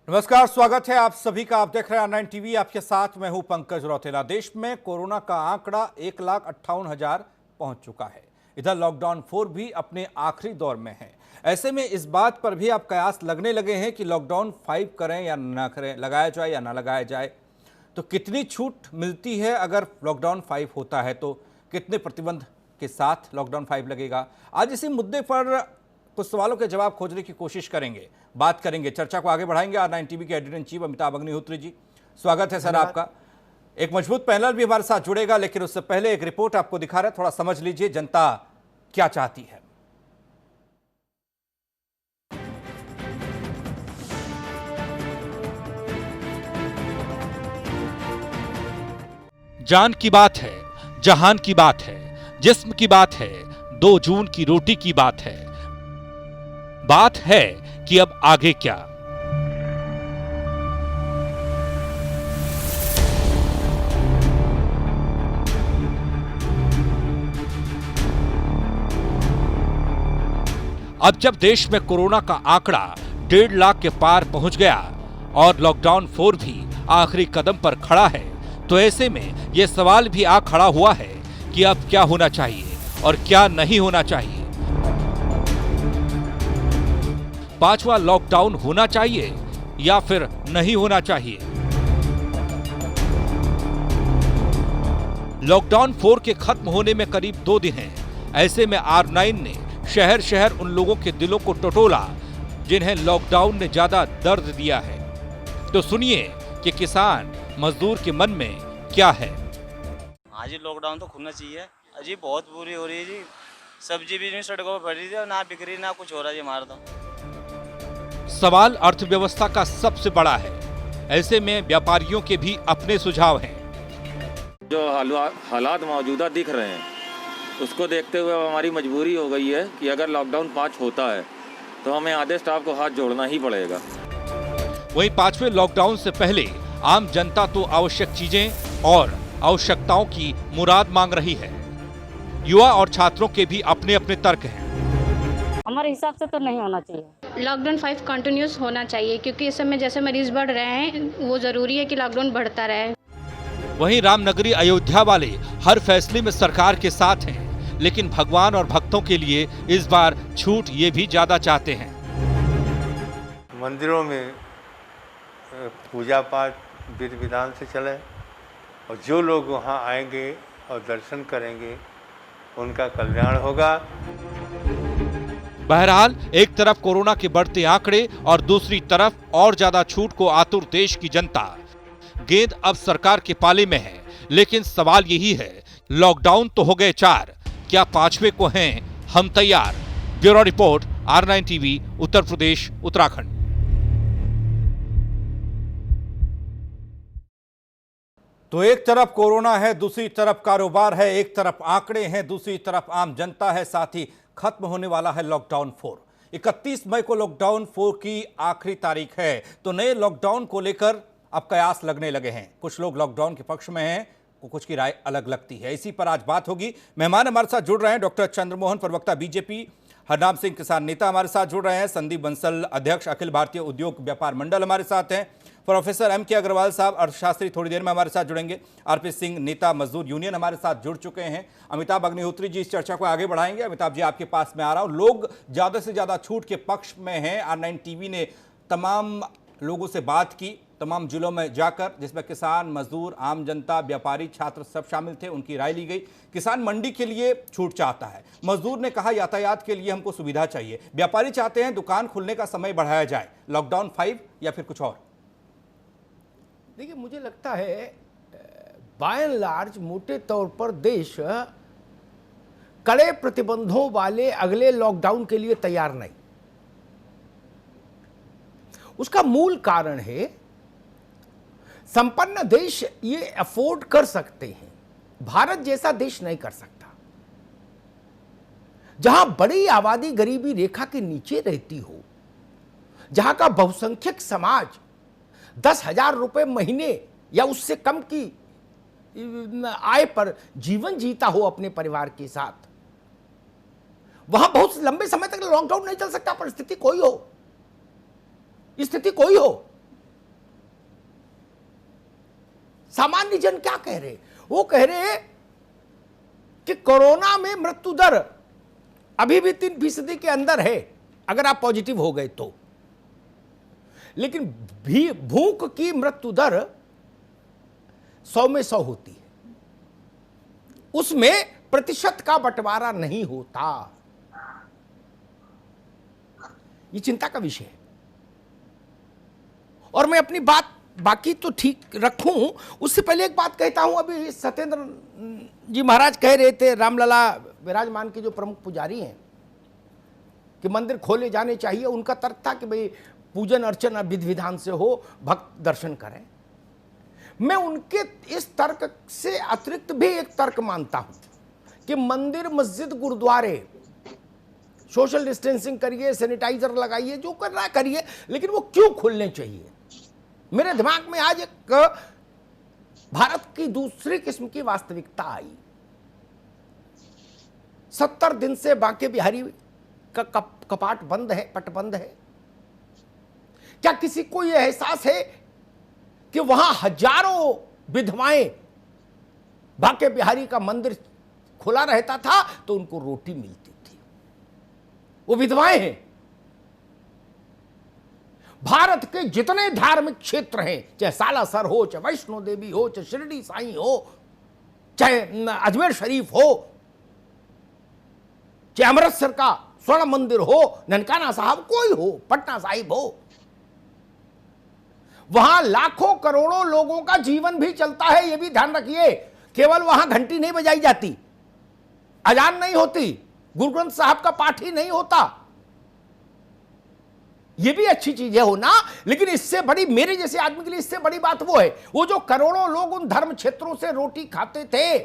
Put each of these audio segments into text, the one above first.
नमस्कार, स्वागत है आप सभी का। आप देख रहे हैं R9 टीवी। आपके साथ मैं हूं पंकज रौतेला। देश में कोरोना का आंकड़ा 1,58,000 पहुंच चुका है। इधर लॉकडाउन 4 भी अपने आखिरी दौर में है। ऐसे में इस बात पर भी अब कयास लगने लगे हैं कि लॉकडाउन 5 करें या ना करें, लगाया जाए या ना लगाया जाए। तो कितनी छूट मिलती है अगर लॉकडाउन 5 होता है, तो कितने प्रतिबंध के साथ लॉकडाउन 5 लगेगा। आज इसी मुद्दे पर कुछ सवालों के जवाब खोजने की कोशिश करेंगे, बात करेंगे, चर्चा को आगे बढ़ाएंगे। R9 टीवी के editor in chief Amitabh Agnihotri ji, स्वागत है सर आपका। एक मजबूत पैनल भी हमारे साथ जुड़ेगा, लेकिन उससे पहले एक रिपोर्ट आपको दिखा रहे हैं, थोड़ा समझ लीजिए जनता क्या चाहती है। जान की बात है, जहान की बात है, जिस्म की बात है, 2 जून की रोटी की बात है। बात है कि अब आगे क्या। अब जब देश में कोरोना का आंकड़ा 1.5 लाख के पार पहुंच गया और लॉकडाउन 4 भी आखिरी कदम पर खड़ा है, तो ऐसे में यह सवाल भी आ खड़ा हुआ है कि अब क्या होना चाहिए और क्या नहीं होना चाहिए। 5वां लॉकडाउन होना चाहिए या फिर नहीं होना चाहिए। लॉकडाउन 4 के खत्म होने में करीब 2 दिन हैं। ऐसे में R9 ने शहर शहर उन लोगों के दिलों को टटोला जिन्हें लॉकडाउन ने ज्यादा दर्द दिया है। तो सुनिए कि किसान मजदूर के मन में क्या है। हाँ जी, लॉकडाउन तो खुलना चाहिए। अजी बहुत बुरी हो रही है जी, सब्जी भी नहीं सड़कों पर पड़ रही थी, ना बिक्री ना कुछ हो रहा है हमारा। तो सवाल अर्थव्यवस्था का सबसे बड़ा है। ऐसे में व्यापारियों के भी अपने सुझाव हैं। जो हालात मौजूदा दिख रहे हैं, उसको देखते हुए हमारी मजबूरी हो गई है कि अगर लॉकडाउन 5 होता है तो हमें आधे स्टाफ को हाथ जोड़ना ही पड़ेगा। वहीं 5वें लॉकडाउन से पहले आम जनता तो आवश्यक चीजें और आवश्यकताओं की मुराद मांग रही है। युवा और छात्रों के भी अपने अपने तर्क हैं। हमारे हिसाब से तो नहीं होना चाहिए। लॉकडाउन 5 कंटिन्यूस होना चाहिए, क्योंकि इस समय जैसे मरीज बढ़ रहे हैं, वो जरूरी है कि लॉकडाउन बढ़ता रहे। वहीं रामनगरी अयोध्या वाले हर फैसले में सरकार के साथ हैं, लेकिन भगवान और भक्तों के लिए इस बार छूट ये भी ज्यादा चाहते हैं। मंदिरों में पूजा पाठ विधि विधान से चले और जो लोग वहाँ आएंगे और दर्शन करेंगे उनका कल्याण होगा। बहरहाल एक तरफ कोरोना के बढ़ते आंकड़े और दूसरी तरफ और ज्यादा छूट को आतुर देश की जनता। गेंद अब सरकार के पाले में है, लेकिन सवाल यही है, लॉकडाउन तो हो गए 4, क्या 5वें को हैं हम तैयार। Bureau report, R9 TV, Uttar Pradesh, Uttarakhand. तो एक तरफ कोरोना है, दूसरी तरफ कारोबार है, एक तरफ आंकड़े हैं, दूसरी तरफ आम जनता है, साथ ही खत्म होने वाला है लॉकडाउन 4। 31 मई को लॉकडाउन 4 की आखिरी तारीख है। तो नए लॉकडाउन को लेकर अब कयास लगने लगे हैं। कुछ लोग लॉकडाउन के पक्ष में हैं, कुछ की राय अलग लगती है। इसी पर आज बात होगी। मेहमान हमारे साथ जुड़ रहे हैं डॉक्टर चंद्रमोहन, प्रवक्ता बीजेपी, हरनाम सिंह, किसान नेता हमारे साथ जुड़ रहे हैं, संदीप बंसल, अध्यक्ष अखिल भारतीय उद्योग व्यापार मंडल हमारे साथ हैं, प्रोफेसर M.K. अग्रवाल साहब अर्थशास्त्री थोड़ी देर में हमारे साथ जुड़ेंगे, R.P. सिंह नेता मजदूर यूनियन हमारे साथ जुड़ चुके हैं, अमिताभ अग्निहोत्री जी इस चर्चा को आगे बढ़ाएंगे। अमिताभ जी आपके पास में आ रहा हूं। लोग ज्यादा से ज्यादा छूट के पक्ष में हैं। R9 टीवी ने तमाम लोगों से बात की, तमाम जिलों में जाकर, जिसमें किसान, मजदूर, आम जनता, व्यापारी, छात्र सब शामिल थे। उनकी राय ली गई। किसान मंडी के लिए छूट चाहता है, मजदूर ने कहा यातायात के लिए हमको सुविधा चाहिए, व्यापारी चाहते हैं दुकान खुलने का समय बढ़ाया जाए। लॉकडाउन 5 या फिर कुछ और? देखिए, मुझे लगता है बाय एंड लार्ज मोटे तौर पर देश कड़े प्रतिबंधों वाले अगले लॉकडाउन के लिए तैयार नहीं। उसका मूल कारण है, संपन्न देश ये अफोर्ड कर सकते हैं, भारत जैसा देश नहीं कर सकता। जहां बड़ी आबादी गरीबी रेखा के नीचे रहती हो, जहां का बहुसंख्यक समाज 10,000 रुपए महीने या उससे कम की आय पर जीवन जीता हो अपने परिवार के साथ, वहां बहुत लंबे समय तक लॉकडाउन नहीं चल सकता। पर स्थिति कोई हो, सामान्य जन क्या कह रहे? वो कह रहे कि कोरोना में मृत्यु दर अभी भी 3% के अंदर है अगर आप पॉजिटिव हो गए तो, लेकिन भूख की मृत्यु दर 100 में 100 होती है, उसमें प्रतिशत का बंटवारा नहीं होता। ये चिंता का विषय है। और मैं अपनी बात बाकी तो ठीक रखूं, उससे पहले एक बात कहता हूं। अभी सत्येंद्र जी महाराज कह रहे थे, रामलला विराजमान के जो प्रमुख पुजारी हैं, कि मंदिर खोले जाने चाहिए। उनका तर्क था कि भाई पूजन अर्चन विधि विधान से हो, भक्त दर्शन करें। मैं उनके इस तर्क से अतिरिक्त भी एक तर्क मानता हूं कि मंदिर, मस्जिद, गुरुद्वारे सोशल डिस्टेंसिंग करिए, सैनिटाइजर लगाइए, जो करना है करिए, लेकिन वो क्यों खुलने चाहिए? मेरे दिमाग में आज एक भारत की दूसरी किस्म की वास्तविकता आई। 70 दिन से बांके बिहारी का कपाट बंद है, पट बंद है। क्या किसी को यह एहसास है कि वहां हजारों विधवाएं, बांके बिहारी का मंदिर खुला रहता था तो उनको रोटी मिलती थी? वो विधवाएं हैं। भारत के जितने धार्मिक क्षेत्र हैं, चाहे सालासर हो, चाहे वैष्णो देवी हो, चाहे शिरडी साईं हो, चाहे अजमेर शरीफ हो, चाहे अमृतसर का स्वर्ण मंदिर हो, ननकाना साहब कोई हो, पटना साहिब हो, वहां लाखों करोड़ों लोगों का जीवन भी चलता है। यह भी ध्यान रखिए, केवल वहां घंटी नहीं बजाई जाती, अजान नहीं होती, गुरु ग्रंथ साहब का पाठ ही नहीं होता। यह भी अच्छी चीज है होना, लेकिन इससे बड़ी, मेरे जैसे आदमी के लिए इससे बड़ी बात वो है, वो जो करोड़ों लोग उन धर्म क्षेत्रों से रोटी खाते थे,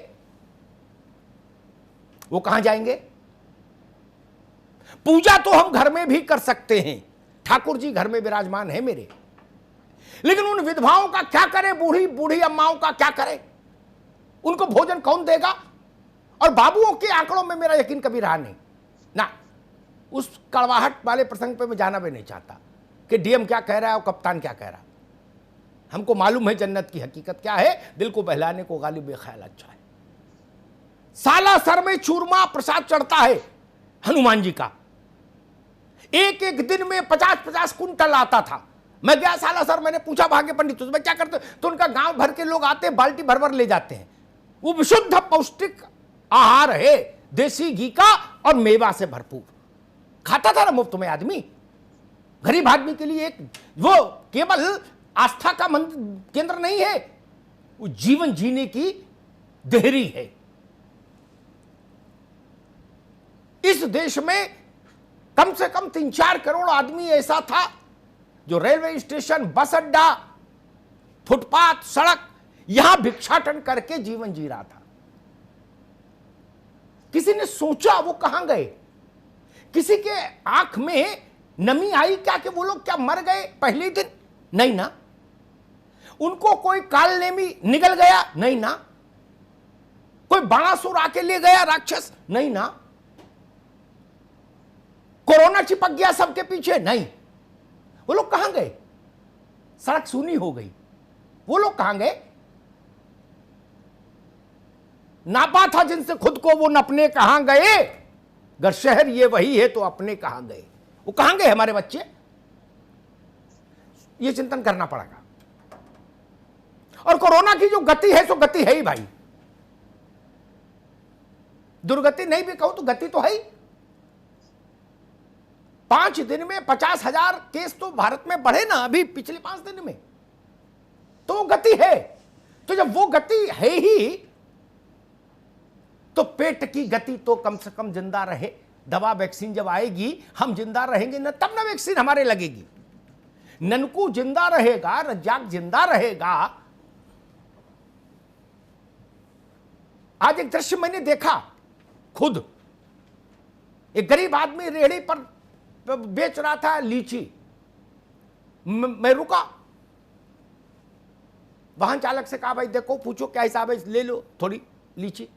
वो कहां जाएंगे? पूजा तो हम घर में भी कर सकते हैं, ठाकुर जी घर में विराजमान है मेरे, लेकिन उन विधवाओं का क्या करें? बूढ़ी बूढ़ी अम्माओं का क्या करें? उनको भोजन कौन देगा? और बाबुओं के आंकड़ों में मेरा यकीन कभी रहा नहीं ना। उस कड़वाहट वाले प्रसंग पे मैं जाना भी नहीं चाहता कि डीएम क्या कह रहा है और कप्तान क्या कह रहा है। हमको मालूम है जन्नत की हकीकत क्या है, दिल को बहलाने को गालिब बेख्याल अच्छा है। सालासर में चूरमा प्रसाद चढ़ता है हनुमान जी का, एक एक दिन में 50-50 कुंटल आता था। मैं गया सालासर, मैंने पूछा भाग्य पंडित उसमें क्या करते, तो उनका गांव भर के लोग आते, बाल्टी भर भर ले जाते हैं। वो विशुद्ध पौष्टिक आहार है, देसी घी का और मेवा से भरपूर। खाता था ना मुफ्त में आदमी। गरीब आदमी के लिए एक वो केवल आस्था का केंद्र नहीं है, वो जीवन जीने की देहरी है। इस देश में कम से कम 3-4 करोड़ आदमी ऐसा था जो रेलवे स्टेशन, बस अड्डा, फुटपाथ, सड़क, यहां भिक्षाटन करके जीवन जी रहा था। किसी ने सोचा वो कहां गए? किसी के आंख में नमी आई क्या कि वो लोग क्या मर गए पहले दिन? नहीं ना। उनको कोई कालनेमी निगल गया? नहीं ना। कोई बाणासुर आके ले गया, राक्षस? नहीं ना। कोरोना चिपक गया सबके पीछे? नहीं। वो लोग कहां गए? सड़क सूनी हो गई, वो लोग कहां गए? नापा था जिनसे खुद को, वो नपने कहां गए? अगर शहर ये वही है तो अपने कहां गए? वो कहां गए हमारे बच्चे? ये चिंतन करना पड़ेगा। और कोरोना की जो गति है सो गति है ही भाई, दुर्गति नहीं भी कहूं तो गति तो है ही। 5 दिन में 50,000 केस तो भारत में बढ़े ना अभी पिछले 5 दिन में, तो वो गति है। तो जब वो गति है ही तो पेट की गति तो कम से कम जिंदा रहे। दवा वैक्सीन जब आएगी हम जिंदा रहेंगे ना, तब ना वैक्सीन हमारे लगेगी। ननकू जिंदा रहेगा, रज्जाक जिंदा रहेगा। आज एक दृश्य मैंने देखा खुद, एक गरीब आदमी रेहड़ी पर बेच रहा था लीची। मैं रुका, वाहन चालक से कहा भाई देखो, पूछो क्या हिसाब है, ले लो थोड़ी लीची।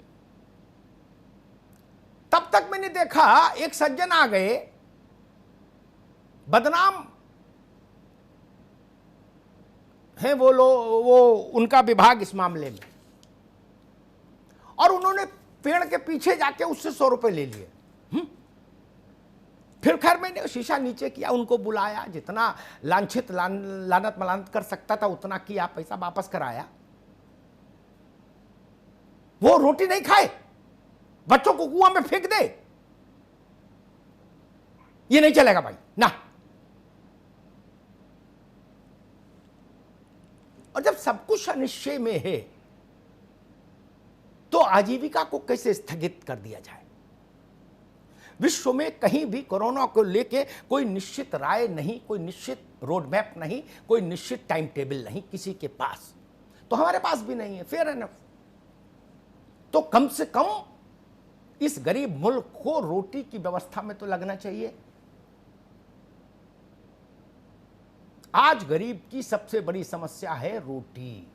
तब तक मैंने देखा एक सज्जन आ गए, बदनाम हैं वो उनका विभाग इस मामले में, और उन्होंने पेड़ के पीछे जाके उससे 100 रुपए ले लिए। फिर खैर मैंने शीशा नीचे किया, उनको बुलाया, जितना लांछित लानत मलानत कर सकता था उतना किया, पैसा वापस कराया। वो रोटी नहीं खाए, बच्चों को कुआं में फेंक दे, ये नहीं चलेगा भाई ना। और जब सब कुछ अनिश्चय में है तो आजीविका को कैसे स्थगित कर दिया जाए? विश्व में कहीं भी कोरोना को लेके कोई निश्चित राय नहीं, कोई निश्चित रोड मैप नहीं, कोई निश्चित टाइम टेबल नहीं किसी के पास, तो हमारे पास भी नहीं है। Fair enough. तो कम से कम इस गरीब मुल्क को रोटी की व्यवस्था में तो लगना चाहिए। आज गरीब की सबसे बड़ी समस्या है रोटी।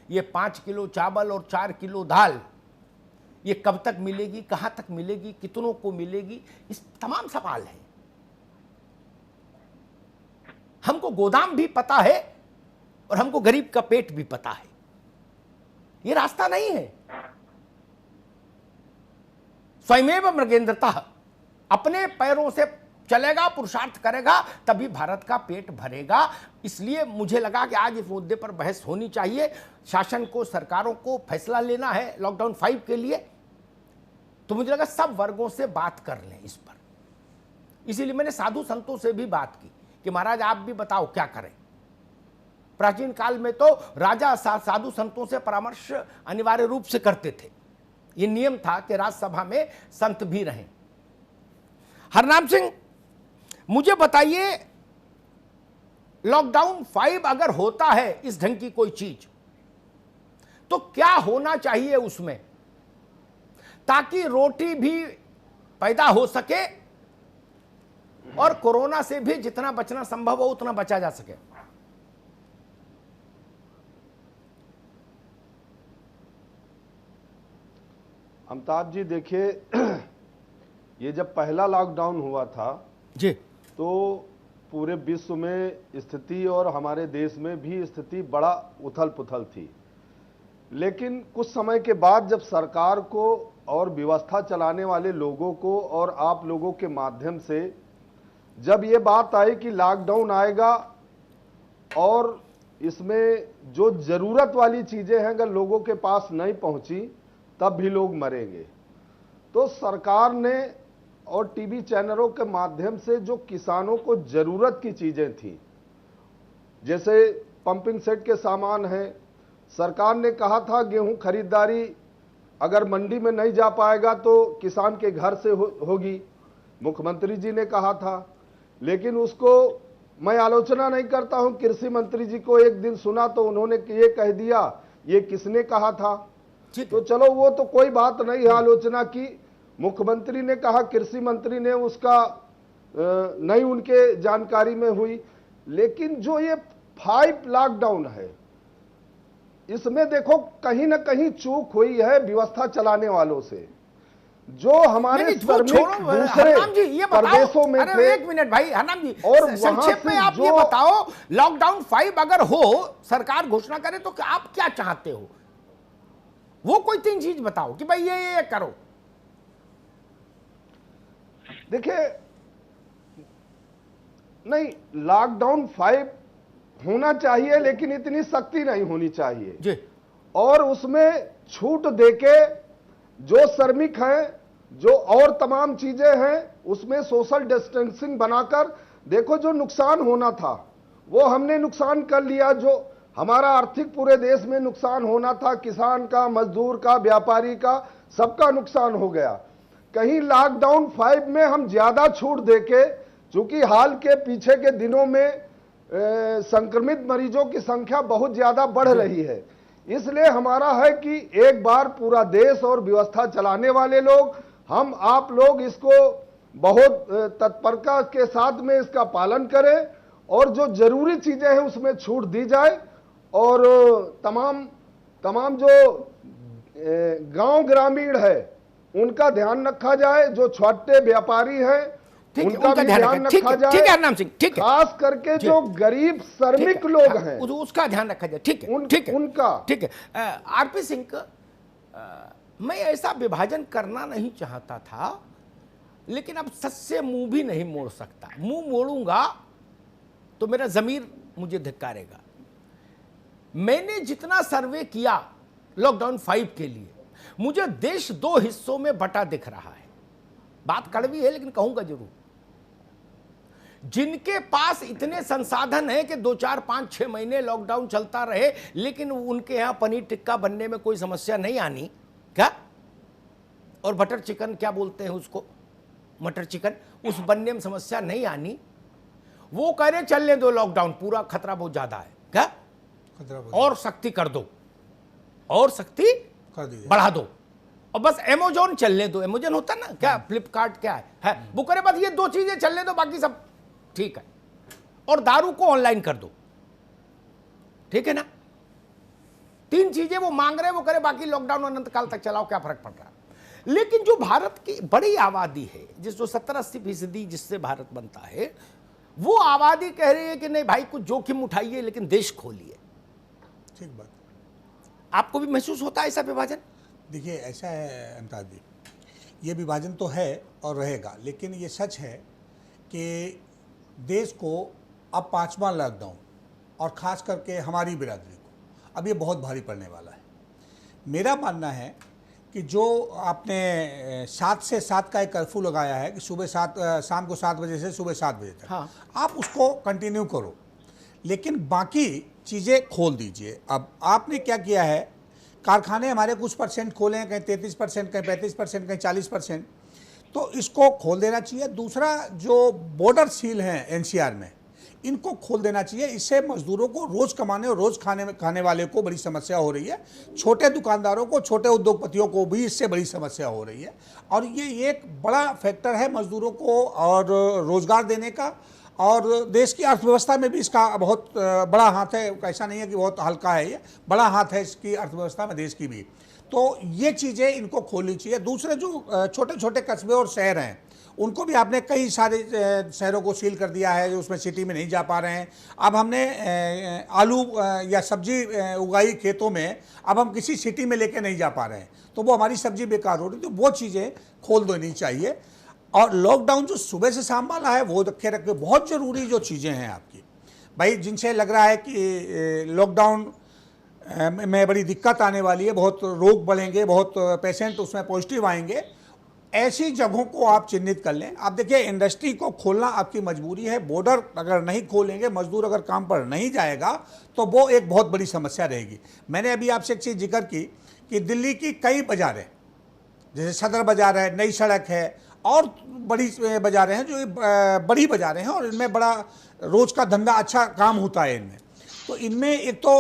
ये 5 किलो चावल और 4 किलो दाल, ये कब तक मिलेगी, कहां तक मिलेगी, कितनों को मिलेगी, इस तमाम सवाल है। हमको गोदाम भी पता है और हमको गरीब का पेट भी पता है। ये रास्ता नहीं है। स्वयमेव मृगेंद्रतः, अपने पैरों से चलेगा, पुरुषार्थ करेगा, तभी भारत का पेट भरेगा। इसलिए मुझे लगा कि आज इस मुद्दे पर बहस होनी चाहिए। शासन को, सरकारों को फैसला लेना है लॉकडाउन 5 के लिए, तो मुझे लगा सब वर्गों से बात कर लें इस पर। इसीलिए मैंने साधु संतों से भी बात की कि महाराज आप भी बताओ क्या करें। प्राचीन काल में तो राजा साधु संतों से परामर्श अनिवार्य रूप से करते थे। यह नियम था कि राज्यसभा में संत भी रहें। हरनाम सिंह, मुझे बताइए, लॉकडाउन 5 अगर होता है इस ढंग की कोई चीज, तो क्या होना चाहिए उसमें ताकि रोटी भी पैदा हो सके और कोरोना से भी जितना बचना संभव हो उतना बचा जा सके? अमिताभ जी देखिए, ये जब पहला लॉकडाउन हुआ था जी, तो पूरे विश्व में स्थिति और हमारे देश में भी स्थिति बड़ा उथल पुथल थी। लेकिन कुछ समय के बाद जब सरकार को और व्यवस्था चलाने वाले लोगों को और आप लोगों के माध्यम से जब ये बात आई कि लॉकडाउन आएगा और इसमें जो ज़रूरत वाली चीज़ें हैं अगर लोगों के पास नहीं पहुंची तब भी लोग मरेंगे, तो सरकार ने और टीवी चैनलों के माध्यम से जो किसानों को ज़रूरत की चीज़ें थी, जैसे पंपिंग सेट के सामान हैं, सरकार ने कहा था गेहूं खरीदारी अगर मंडी में नहीं जा पाएगा तो किसान के घर से होगी, मुख्यमंत्री जी ने कहा था। लेकिन उसको मैं आलोचना नहीं करता हूं, कृषि मंत्री जी को एक दिन सुना तो उन्होंने ये कह दिया ये किसने कहा था, तो चलो वो तो कोई बात नहीं है आलोचना की। मुख्यमंत्री ने कहा, कृषि मंत्री ने उसका नहीं उनके जानकारी में हुई। लेकिन जो ये 5 लॉकडाउन है इसमें देखो कहीं ना कहीं चूक हुई है व्यवस्था चलाने वालों से, जो हमारे दूसरे प्रदेशों में थे। एक मिनट भाई हरनाम जी, और संक्षेप में आप ये बताओ, लॉकडाउन 5 अगर हो, सरकार घोषणा करे, तो आप क्या चाहते हो? वो कोई 3 चीज बताओ कि भाई ये करो। देखिए, नहीं, लॉकडाउन 5 होना चाहिए लेकिन इतनी सख्ती नहीं होनी चाहिए जी। और उसमें छूट देके जो श्रमिक हैं, जो और तमाम चीजें हैं, उसमें सोशल डिस्टेंसिंग बनाकर देखो, जो नुकसान होना था वो हमने नुकसान कर लिया। जो हमारा आर्थिक पूरे देश में नुकसान होना था, किसान का, मजदूर का, व्यापारी का, सबका नुकसान हो गया। कहीं लॉकडाउन 5 में हम ज्यादा छूट देके, चूंकि हाल के पीछे के दिनों में संक्रमित मरीजों की संख्या बहुत ज्यादा बढ़ रही है, इसलिए हमारा है कि एक बार पूरा देश और व्यवस्था चलाने वाले लोग, हम आप लोग इसको बहुत तत्परता के साथ में इसका पालन करें और जो जरूरी चीजें हैं उसमें छूट दी जाए और तमाम जो गांव ग्रामीण है उनका ध्यान रखा जाए, जो छोटे व्यापारी हैं ठीक है, उनका उनका भी ध्यान ध्यान रखा, ठीक रखा है, जाए। ठीक है हरनाम सिंह, ठीक है। खास करके जो गरीब श्रमिक लोग हैं उसका ध्यान रखा जाए, ठीक है, ठीक है, उनका ठीक है। आरपी सिंह मैं ऐसा विभाजन करना नहीं चाहता था, लेकिन अब सच से मुंह भी नहीं मोड़ सकता। मुंह मोड़ूंगा तो मेरा जमीर मुझे धिक्कारेगा। मैंने जितना सर्वे किया लॉकडाउन 5 के लिए, मुझे देश 2 हिस्सों में बटा दिख रहा है। बात कड़वी है लेकिन कहूंगा जरूर। जिनके पास इतने संसाधन है कि 2, 4, 5, 6 महीने लॉकडाउन चलता रहे, लेकिन उनके यहां पनीर टिक्का बनने में कोई समस्या नहीं आनी क्या, और बटर चिकन क्या बोलते हैं उसको, मटर चिकन, उस बनने में समस्या नहीं आनी, वो कह रहे चलने दो लॉकडाउन, पूरा खतरा बहुत ज्यादा है क्या, और सख्ती कर दो, और सख्ती बढ़ा दो, और बस अमेजोन चलने दो। अमेजोन होता ना क्या, फ्लिपकार्ट क्या है वो करे बस ये 2 चीजें चलने दो, बाकी सब ठीक है, और दारू को ऑनलाइन कर दो, ठीक है ना। 3 चीजें वो मांग रहे, वो करे बाकी लॉकडाउन अनंत काल तक चलाओ, क्या फर्क पड़ रहा है। लेकिन जो भारत की बड़ी आबादी है, जिस जो 70-80% जिससे भारत बनता है, वो आबादी कह रही है कि नहीं भाई कुछ जोखिम उठाइए लेकिन देश खोलिए। ठीक बात। आपको भी महसूस होता है ऐसा विभाजन? देखिए ऐसा है अमिताभ जी, ये विभाजन तो है और रहेगा, लेकिन ये सच है कि देश को अब 5वां लॉकडाउन, और ख़ास करके हमारी बिरादरी को अब ये बहुत भारी पड़ने वाला है। मेरा मानना है कि जो आपने 7 से 7 का एक कर्फ्यू लगाया है कि शाम को 7 बजे से सुबह 7 बजे तक, हाँ। आप उसको कंटिन्यू करो, लेकिन बाकी चीज़ें खोल दीजिए। अब आपने क्या किया है, कारखाने हमारे कुछ परसेंट खोले हैं, कहीं 33%, कहीं 35%, कहीं 40%, तो इसको खोल देना चाहिए। दूसरा, जो बॉर्डर सील हैं एनसीआर में, इनको खोल देना चाहिए। इससे मजदूरों को रोज़ कमाने और रोज़ खाने वाले को बड़ी समस्या हो रही है। छोटे दुकानदारों को, छोटे उद्योगपतियों को भी इससे बड़ी समस्या हो रही है, और ये एक बड़ा फैक्टर है मजदूरों को और रोज़गार देने का, और देश की अर्थव्यवस्था में भी इसका बहुत बड़ा हाथ है। ऐसा नहीं है कि बहुत हल्का है, ये बड़ा हाथ है इसकी अर्थव्यवस्था में, देश की भी। तो ये चीज़ें इनको खोलनी चाहिए। दूसरे जो छोटे छोटे कस्बे और शहर हैं, उनको भी आपने कई सारे शहरों को सील कर दिया है, जो उसमें सिटी में नहीं जा पा रहे हैं। अब हमने आलू या सब्जी उगाई खेतों में, अब हम किसी सिटी में लेके नहीं जा पा रहे हैं, तो वो हमारी सब्जी बेकार हो रही, तो वो चीज़ें खोल देनी चाहिए। और लॉकडाउन जो सुबह से शाम वाला है, वो रखे बहुत ज़रूरी जो चीज़ें हैं आपकी, भाई जिनसे लग रहा है कि लॉकडाउन में बड़ी दिक्कत आने वाली है, बहुत रोग बढ़ेंगे, बहुत पेशेंट उसमें पॉजिटिव आएंगे, ऐसी जगहों को आप चिन्हित कर लें। आप देखिए, इंडस्ट्री को खोलना आपकी मजबूरी है। बॉर्डर अगर नहीं खोलेंगे, मजदूर अगर काम पर नहीं जाएगा, तो वो एक बहुत बड़ी समस्या रहेगी। मैंने अभी आपसे एक चीज़ जिक्र की कि दिल्ली की कई बाज़ारें, जैसे सदर बाज़ार है, नई सड़क है, और बड़ी बाज़ारें हैं जो बड़ी बाज़ारें हैं, और इनमें बड़ा रोज़ का धंधा, अच्छा काम होता है इनमें। तो इनमें एक तो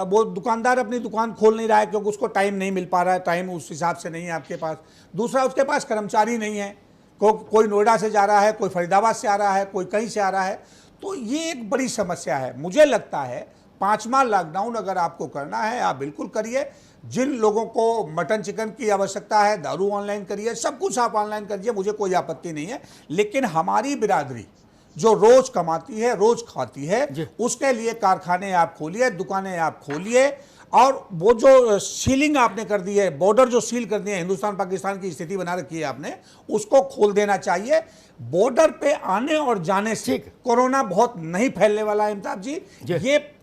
वो दुकानदार अपनी दुकान खोल नहीं रहा है क्योंकि उसको टाइम नहीं मिल पा रहा है, टाइम उस हिसाब से नहीं है आपके पास। दूसरा, उसके पास कर्मचारी नहीं है, कोई नोएडा से जा रहा है, कोई फरीदाबाद से आ रहा है, कोई कहीं से आ रहा है, तो ये एक बड़ी समस्या है। मुझे लगता है 5वां लॉकडाउन अगर आपको करना है, आप बिल्कुल करिए। जिन लोगों को मटन चिकन की आवश्यकता है, दारू ऑनलाइन करिए, सब कुछ आप ऑनलाइन करिए, मुझे कोई आपत्ति नहीं है। लेकिन हमारी बिरादरी जो रोज कमाती है, रोज खाती है, उसके लिए कारखाने आप खोलिए, दुकानें आप खोलिए, और वो जो सीलिंग आपने कर दी है, बॉर्डर जो सील कर दिए, हिंदुस्तान पाकिस्तान की स्थिति बना रखी है आपने, उसको खोल देना चाहिए। बॉर्डर पे आने और जाने से कोरोना बहुत नहीं फैलने वाला है अमिताभ जी। ये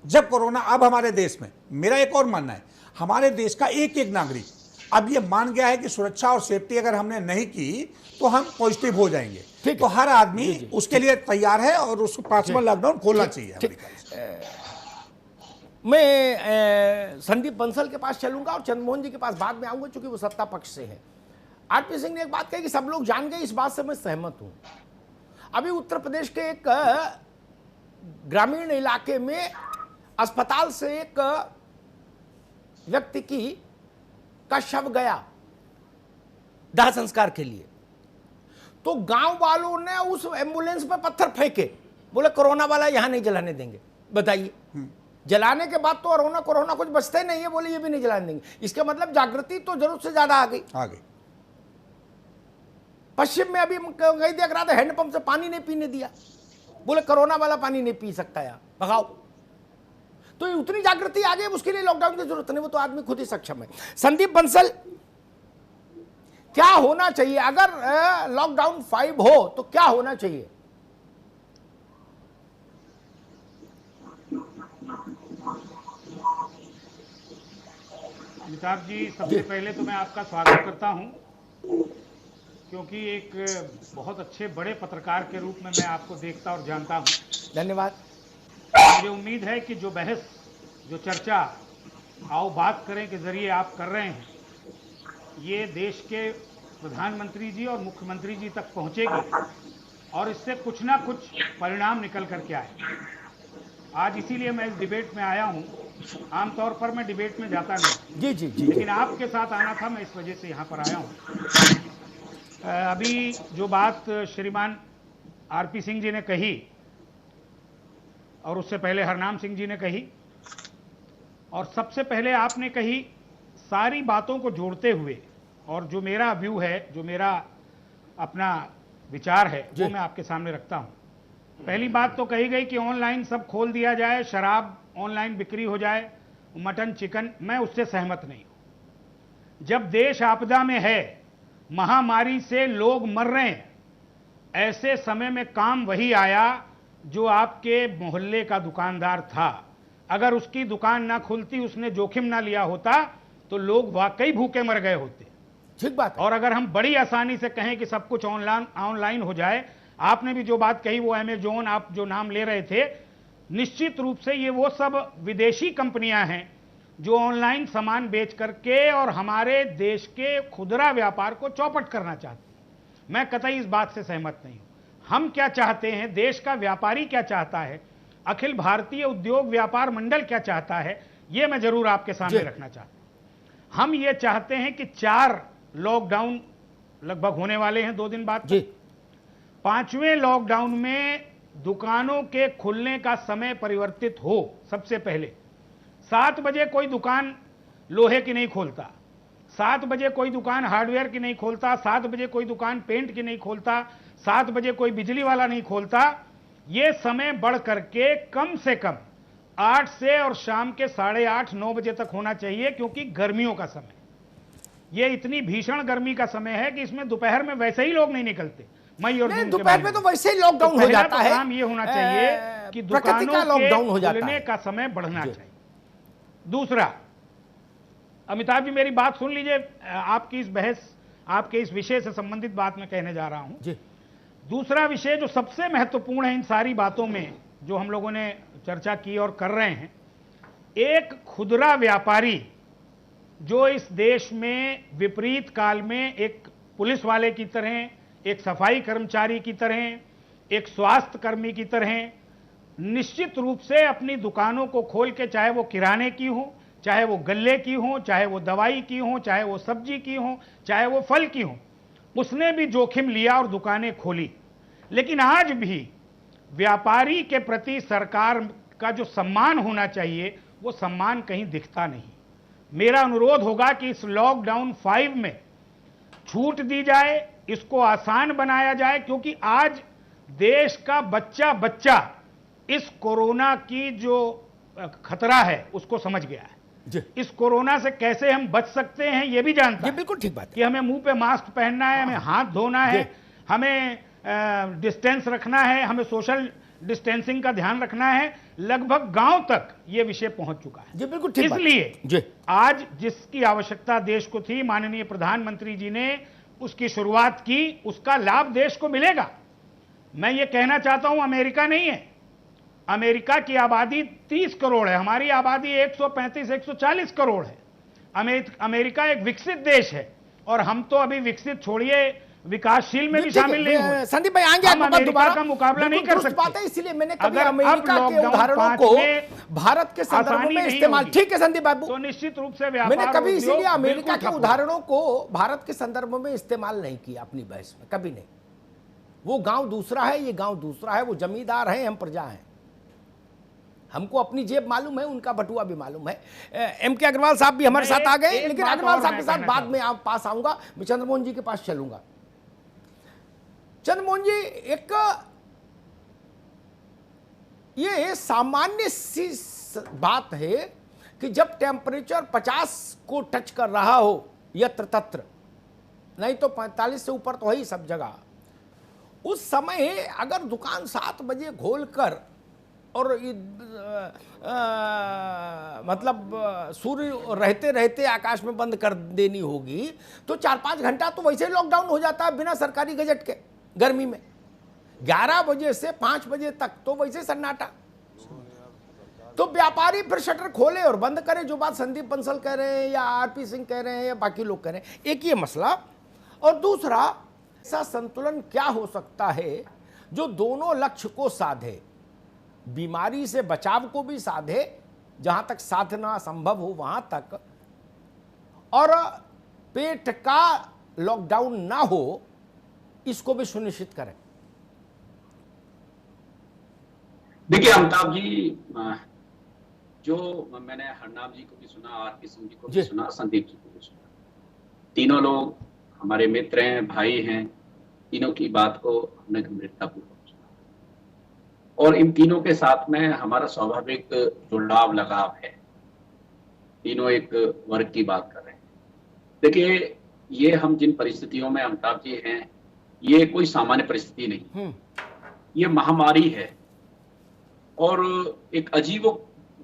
जब कोरोना, अब हमारे देश में, मेरा एक और मानना है, हमारे देश का एक एक नागरिक अब ये मान गया है कि सुरक्षा और सेफ्टी अगर हमने नहीं की तो हम पॉजिटिव हो जाएंगे। तो हर आदमी उसके लिए तैयार है, और उसको 5वां लॉकडाउन खोलना चाहिए। मैं संदीप बंसल के पास चलूंगा और चंद्रमोहन जी के पास बाद में आऊंगा, चूंकि वो सत्ता पक्ष से है। आरपी सिंह ने एक बात कही कि सब लोग जान गए, इस बात से मैं सहमत हूं। अभी उत्तर प्रदेश के एक ग्रामीण इलाके में अस्पताल से एक व्यक्ति का शव गया दाह संस्कार के लिए, तो गांव वालों ने उस एम्बुलेंस पे पत्थर फेंके, बोले कोरोना वाला यहां नहीं जलाने देंगे। बताइए, जलाने के बाद तो कोरोना कुछ बचते नहीं है, बोले ये भी नहीं जलाने देंगे। इसका मतलब जागृति तो जरूरत से ज्यादा आ गई। पश्चिम में अभी कहीं देख रहा था हैंडपंप से पानी नहीं पीने दिया, बोले कोरोना वाला पानी नहीं पी सकता यार, भगाओ। तो ये उतनी जागृति आ गई, उसके लिए लॉकडाउन की जरूरत नहीं, वो तो आदमी खुद ही सक्षम है। संदीप बंसल, क्या होना चाहिए अगर लॉकडाउन 5 हो तो क्या होना चाहिए? अमिताभ जी, सबसे पहले तो मैं आपका स्वागत करता हूं, क्योंकि एक बहुत अच्छे बड़े पत्रकार के रूप में मैं आपको देखता और जानता हूं। धन्यवाद। मुझे उम्मीद है कि जो बहस, जो चर्चा आओ बात करें के जरिए आप कर रहे हैं, ये देश के प्रधानमंत्री जी और मुख्यमंत्री जी तक पहुंचेगी और इससे कुछ ना कुछ परिणाम निकल करके आए। आज इसीलिए मैं इस डिबेट में आया हूं। आमतौर पर मैं डिबेट में जाता नहीं, जी जी जी, लेकिन आपके साथ आना था, मैं इस वजह से यहाँ पर आया हूँ। अभी जो बात श्रीमान आरपी सिंह जी ने कही और उससे पहले हरनाम सिंह जी ने कही और सबसे पहले आपने कही, सारी बातों को जोड़ते हुए, और जो मेरा व्यू है, जो मेरा अपना विचार है, वो मैं आपके सामने रखता हूँ। पहली बात तो कही गई कि ऑनलाइन सब खोल दिया जाए, शराब ऑनलाइन बिक्री हो जाए, मटन चिकन, मैं उससे सहमत नहीं हूं। जब देश आपदा में है, महामारी से लोग मर रहे हैं, ऐसे समय में काम वही आया जो आपके मोहल्ले का दुकानदार था। अगर उसकी दुकान ना खुलती, उसने जोखिम ना लिया होता, तो लोग वाकई भूखे मर गए होते। ठीक बात। और अगर हम बड़ी आसानी से कहें कि सब कुछ ऑनलाइन हो जाए, आपने भी जो बात कही वो अमेज़न, आप जो नाम ले रहे थे, निश्चित रूप से ये वो सब विदेशी कंपनियां हैं जो ऑनलाइन सामान बेच करके और हमारे देश के खुदरा व्यापार को चौपट करना चाहते हैं। मैं कतई इस बात से सहमत नहीं हूं। हम क्या चाहते हैं, देश का व्यापारी क्या चाहता है, अखिल भारतीय उद्योग व्यापार मंडल क्या चाहता है, ये मैं जरूर आपके सामने रखना चाहता हूं। हम ये चाहते हैं कि 4 लॉकडाउन लगभग होने वाले हैं 2 दिन बाद। 5वें लॉकडाउन में दुकानों के खुलने का समय परिवर्तित हो। सबसे पहले 7 बजे कोई दुकान लोहे की नहीं खोलता, 7 बजे कोई दुकान हार्डवेयर की नहीं खोलता, 7 बजे कोई दुकान पेंट की नहीं खोलता, 7 बजे कोई बिजली वाला नहीं खोलता। ये समय बढ़ करके कम से कम 8 से और शाम के 8:30 9 बजे तक होना चाहिए, क्योंकि गर्मियों का समय, ये इतनी भीषण गर्मी का समय है कि इसमें दोपहर में वैसे ही लोग नहीं निकलते। मई और जून दोपहर में तो वैसे ही लॉकडाउन हो जाता है। काम ये होना चाहिए कि दुकानों के खुलने का समय बढ़ना चाहिए। दूसरा, अमिताभ जी मेरी बात सुन लीजिए, आपकी इस बहस, आपके इस विषय से संबंधित बात मैं कहने जा रहा हूं। दूसरा विषय जो सबसे महत्वपूर्ण है इन सारी बातों में जो हम लोगों ने चर्चा की और कर रहे हैं, एक खुदरा व्यापारी जो इस देश में विपरीत काल में एक पुलिस वाले की तरह, एक सफाई कर्मचारी की तरह, एक स्वास्थ्य कर्मी की तरह निश्चित रूप से अपनी दुकानों को खोल के, चाहे वो किराने की हो, चाहे वो गल्ले की हो, चाहे वो दवाई की हो, चाहे वो सब्जी की हो, चाहे वो फल की हो, उसने भी जोखिम लिया और दुकानें खोली। लेकिन आज भी व्यापारी के प्रति सरकार का जो सम्मान होना चाहिए, वो सम्मान कहीं दिखता नहीं। मेरा अनुरोध होगा कि इस लॉकडाउन 5 में छूट दी जाए, इसको आसान बनाया जाए, क्योंकि आज देश का बच्चा बच्चा इस कोरोना की जो खतरा है उसको समझ गया है। इस कोरोना से कैसे हम बच सकते हैं ये भी जानता है। बिल्कुल ठीक बात कि हमें मुंह पे मास्क पहनना है, हमें हाथ धोना है, हमें डिस्टेंस रखना है, हमें सोशल डिस्टेंसिंग का ध्यान रखना है। लगभग गांव तक ये विषय पहुंच चुका है। बिल्कुल ठीक इसलिए आज जिसकी आवश्यकता देश को थी, माननीय प्रधानमंत्री जी ने उसकी शुरुआत की, उसका लाभ देश को मिलेगा। मैं ये कहना चाहता हूं, अमेरिका नहीं है। अमेरिका की आबादी 30 करोड़ है, हमारी आबादी 135-140 करोड़ है। अमेरिका एक विकसित देश है और हम तो अभी विकसित छोड़िए, विकासशील में भी शामिल नहीं हुए। संदीप भाई आएंगे, हम अमेरिका का मुकाबला नहीं कर सकते। बात है, इसीलिए मैंने कभी अमेरिका के उदाहरणों को भारत के संदर्भ में इस्तेमाल, ठीक है संदीप बाबू, तो निश्चित रूप से मैंने कभी इसीलिए अमेरिका के उदाहरणों को भारत के संदर्भ में इस्तेमाल नहीं किया अपनी बहस में, कभी नहीं। वो गांव दूसरा है, ये गांव दूसरा है, वो जमींदार हैं, हम प्रजा हैं। हमको अपनी जेब मालूम है, उनका बटुआ भी मालूम है। एम.के. अग्रवाल साहब भी हमारे साथ आ गए, लेकिन अग्रवाल साहब के साथ बाद में आप पास आऊंगा, मैं चंद्रमोहन जी के पास चलूंगा। चंद्रमोहन जी, एक ये सामान्य सी बात है कि जब टेम्परेचर 50 को टच कर रहा हो यत्र तत्र, नहीं तो 45 से ऊपर तो है ही सब जगह, उस समय अगर दुकान 7 बजे खोलकर और मतलब सूर्य रहते रहते आकाश में बंद कर देनी होगी तो 4-5 घंटा तो वैसे लॉकडाउन हो जाता है बिना सरकारी गजट के गर्मी में। 11 बजे से 5 बजे तक तो वैसे सन्नाटा। तो व्यापारी फिर शटर खोले और बंद करे, जो बात संदीप बंसल कह रहे हैं या आरपी सिंह कह रहे हैं या बाकी लोग कह रहे हैं, एक ये मसला। और दूसरा, ऐसा संतुलन क्या हो सकता है जो दोनों लक्ष्य को साधे, बीमारी से बचाव को भी साधे जहां तक साधना संभव हो वहां तक, और पेट का लॉकडाउन ना हो इसको भी सुनिश्चित करें। देखिए अमिताभ जी, जो मैंने हरनाम जी को भी सुना, आरपी सिंह जी को भी सुना, संदीप जी को भी सुना, तीनों लोग हमारे मित्र हैं, भाई हैं, तीनों की बात को हमने गंभीरतापूर्वक सुना और इन तीनों के साथ में हमारा स्वाभाविक जुड़ाव लगाव है। तीनों एक वर्ग की बात कर रहे हैं। देखिए, ये हम जिन परिस्थितियों में अमिताभ जी हैं, ये कोई सामान्य परिस्थिति नहीं, ये महामारी है और एक अजीबो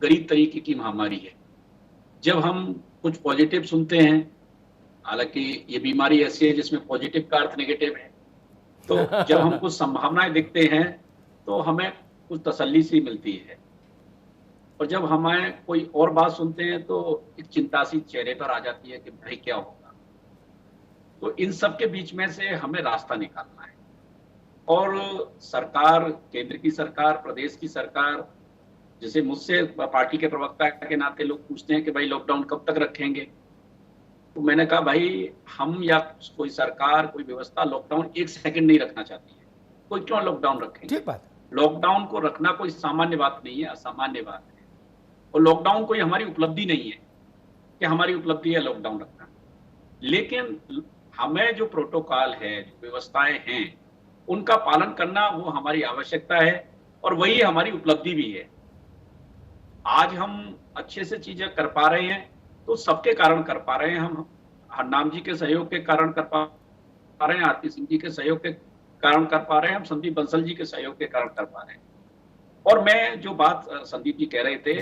गरीब तरीके की महामारी है। जब हम कुछ पॉजिटिव सुनते हैं, हालांकि ये बीमारी ऐसी है जिसमें पॉजिटिव का अर्थ नेगेटिव है, तो जब हम कुछ संभावनाएं देखते हैं तो हमें कुछ तसल्ली सी मिलती है, और जब हमें कोई और बात सुनते हैं तो एक चिंता सी चेहरे पर आ जाती है कि भाई क्या होगा। तो इन सब के बीच में से हमें रास्ता निकालना है, और सरकार, केंद्र की सरकार, प्रदेश की सरकार, जैसे मुझसे पार्टी के प्रवक्ता के नाते लोग पूछते हैं कि भाई लॉकडाउन कब तक रखेंगे, तो मैंने कहा भाई हम या कोई सरकार, कोई व्यवस्था लॉकडाउन 1 सेकंड नहीं रखना चाहती है। कोई क्यों लॉकडाउन रखेंगे? ठीक बात। लॉकडाउन को रखना कोई सामान्य बात नहीं है, असामान्य बात है। और लॉकडाउन कोई हमारी उपलब्धि नहीं है कि हमारी उपलब्धि है लॉकडाउन रखना, लेकिन हमें जो प्रोटोकॉल है, जो व्यवस्थाएं हैं, उनका पालन करना वो हमारी आवश्यकता है और वही हमारी उपलब्धि भी है। आज हम अच्छे से चीजें कर पा रहे हैं तो सबके कारण कर पा रहे हैं। हम हरनाम जी के सहयोग के कारण कर पा रहे हैं, आरपी सिंह जी के सहयोग के कारण कर पा रहे हैं, हम संदीप बंसल जी के सहयोग के कारण कर पा रहे हैं। और मैं जो बात संदीप जी कह रहे थे,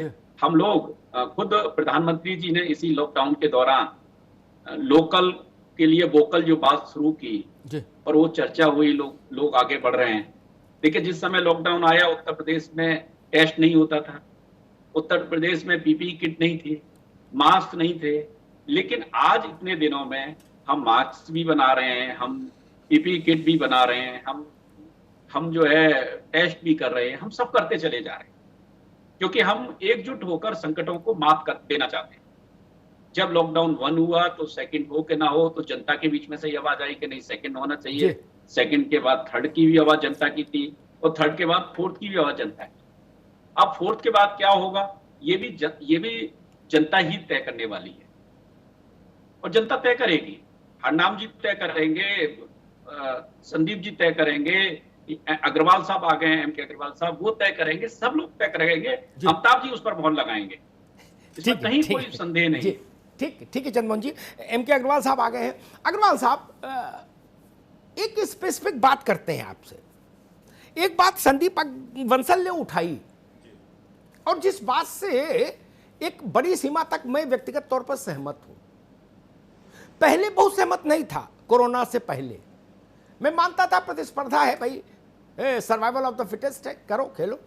हम लोग खुद प्रधानमंत्री जी ने इसी लॉकडाउन के दौरान लोकल के लिए वोकल जो बात शुरू की और वो चर्चा हुई, लोग आगे बढ़ रहे हैं। देखिए, जिस समय लॉकडाउन आया उत्तर प्रदेश में टेस्ट नहीं होता था, उत्तर प्रदेश में पीपीई किट नहीं थी, मास्क नहीं थे, लेकिन आज इतने दिनों में हम मास्क भी बना रहे हैं, हम पीपीई किट भी बना रहे हैं, हम जो है टेस्ट भी कर रहे हैं, हम सब करते चले जा रहे हैं, क्योंकि हम एकजुट होकर संकटों को मात कर देना चाहते हैं। जब लॉकडाउन 1 हुआ तो सेकंड हो के ना हो, तो जनता के बीच में से आवाज आई कि नहीं सेकंड होना चाहिए। सेकंड के बाद थर्ड की भी आवाज जनता की थी, और थर्ड के बाद फोर्थ की भी आवाज जनता की। अब फोर्थ के बाद क्या होगा, ये भी जनता ही तय करने वाली है, और जनता तय करेगी। हरनाम जी तय करेंगे, संदीप जी तय करेंगे, अग्रवाल साहब आ गए हैं, एमके अग्रवाल साहब, वो तय करेंगे, सब लोग तय करेंगे। अमिताभ जी उस पर मोहर लगाएंगे, इसमें कहीं कोई संदेह नहीं। ठीक है चंद्रमोहन जी, एमके अग्रवाल साहब आ गए हैं। अग्रवाल साहब, एक स्पेसिफिक बात करते हैं आपसे। एक बात संदीप बंसल ने उठाई, और जिस बात से एक बड़ी सीमा तक मैं व्यक्तिगत तौर पर सहमत हूं। पहले बहुत सहमत नहीं था, कोरोना से पहले मैं मानता था प्रतिस्पर्धा है भाई, सर्वाइवल ऑफ द फिटेस्ट है, करो खेलो।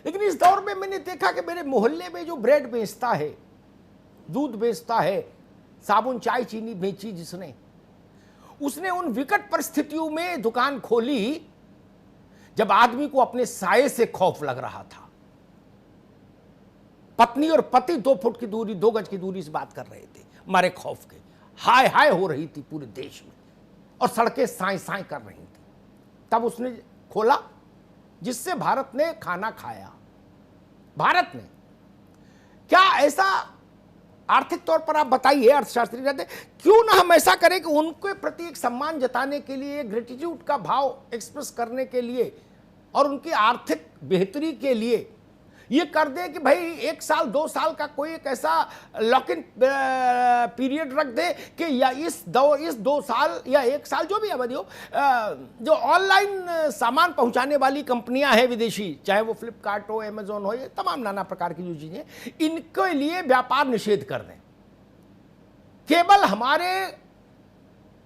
लेकिन इस दौर में मैंने देखा कि मेरे मोहल्ले में जो ब्रेड बेचता है, दूध बेचता है, साबुन चाय चीनी बेची जिसने, उसने उन विकट परिस्थितियों में दुकान खोली जब आदमी को अपने साये से खौफ लग रहा था। पत्नी और पति 2 फुट की दूरी, 2 गज की दूरी से बात कर रहे थे, मारे खौफ के। हाय हाय हो रही थी पूरे देश में, और सड़कें साए साए कर रही थी। तब उसने खोला, जिससे भारत ने खाना खाया। भारत ने क्या ऐसा आर्थिक तौर पर आप बताइए, अर्थशास्त्री रहते, क्यों ना हम ऐसा करें कि उनके प्रति एक सम्मान जताने के लिए, ग्रेटिट्यूड का भाव एक्सप्रेस करने के लिए और उनकी आर्थिक बेहतरी के लिए ये कर दे कि भाई 1 साल 2 साल का कोई एक ऐसा लॉक इन पीरियड रख दे कि या इस 2 साल या 1 साल जो भी अवधि हो, जो ऑनलाइन सामान पहुंचाने वाली कंपनियां हैं विदेशी, चाहे वो फ्लिपकार्ट हो, अमेजोन हो, ये तमाम नाना प्रकार की जो चीजें, इनके लिए व्यापार निषेध कर दें। केवल हमारे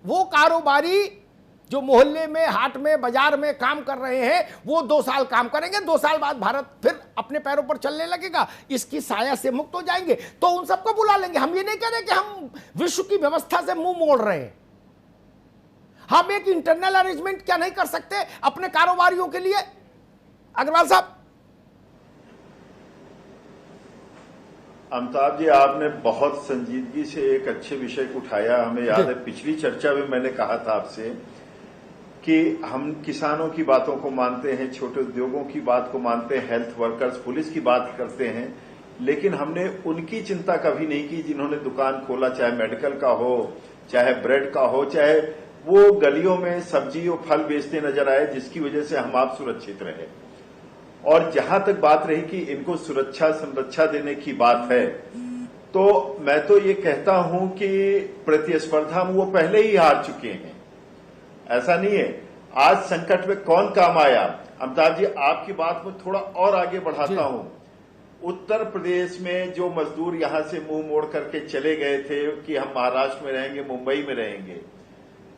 वो कारोबारी जो मोहल्ले में, हाट में, बाजार में काम कर रहे हैं वो 2 साल काम करेंगे, 2 साल बाद भारत फिर अपने पैरों पर चलने लगेगा, इसकी साया से मुक्त हो जाएंगे, तो उन सबको बुला लेंगे। हम ये नहीं कह रहे कि हम विश्व की व्यवस्था से मुंह मोड़ रहे हैं। हम एक इंटरनल अरेंजमेंट क्या नहीं कर सकते अपने कारोबारियों के लिए? अग्रवाल साहब। अमिताभ जी, आपने बहुत संजीदगी से एक अच्छे विषय को उठाया। हमें याद है पिछली चर्चा में मैंने कहा था आपसे कि हम किसानों की बातों को मानते हैं, छोटे उद्योगों की बात को मानते हैं, हेल्थ वर्कर्स, पुलिस की बात करते हैं, लेकिन हमने उनकी चिंता कभी नहीं की जिन्होंने दुकान खोला, चाहे मेडिकल का हो, चाहे ब्रेड का हो, चाहे वो गलियों में सब्जी और फल बेचते नजर आए, जिसकी वजह से हम आप सुरक्षित रहे। और जहां तक बात रही कि इनको सुरक्षा संरक्षा देने की बात है, तो मैं तो ये कहता हूं कि प्रतिस्पर्धा में वो पहले ही हार चुके हैं। ऐसा नहीं है। आज संकट में कौन काम आया? अमिताभ जी, आपकी बात में थोड़ा और आगे बढ़ाता हूं। उत्तर प्रदेश में जो मजदूर यहां से मुंह मोड़ करके चले गए थे कि हम महाराष्ट्र में रहेंगे, मुंबई में रहेंगे,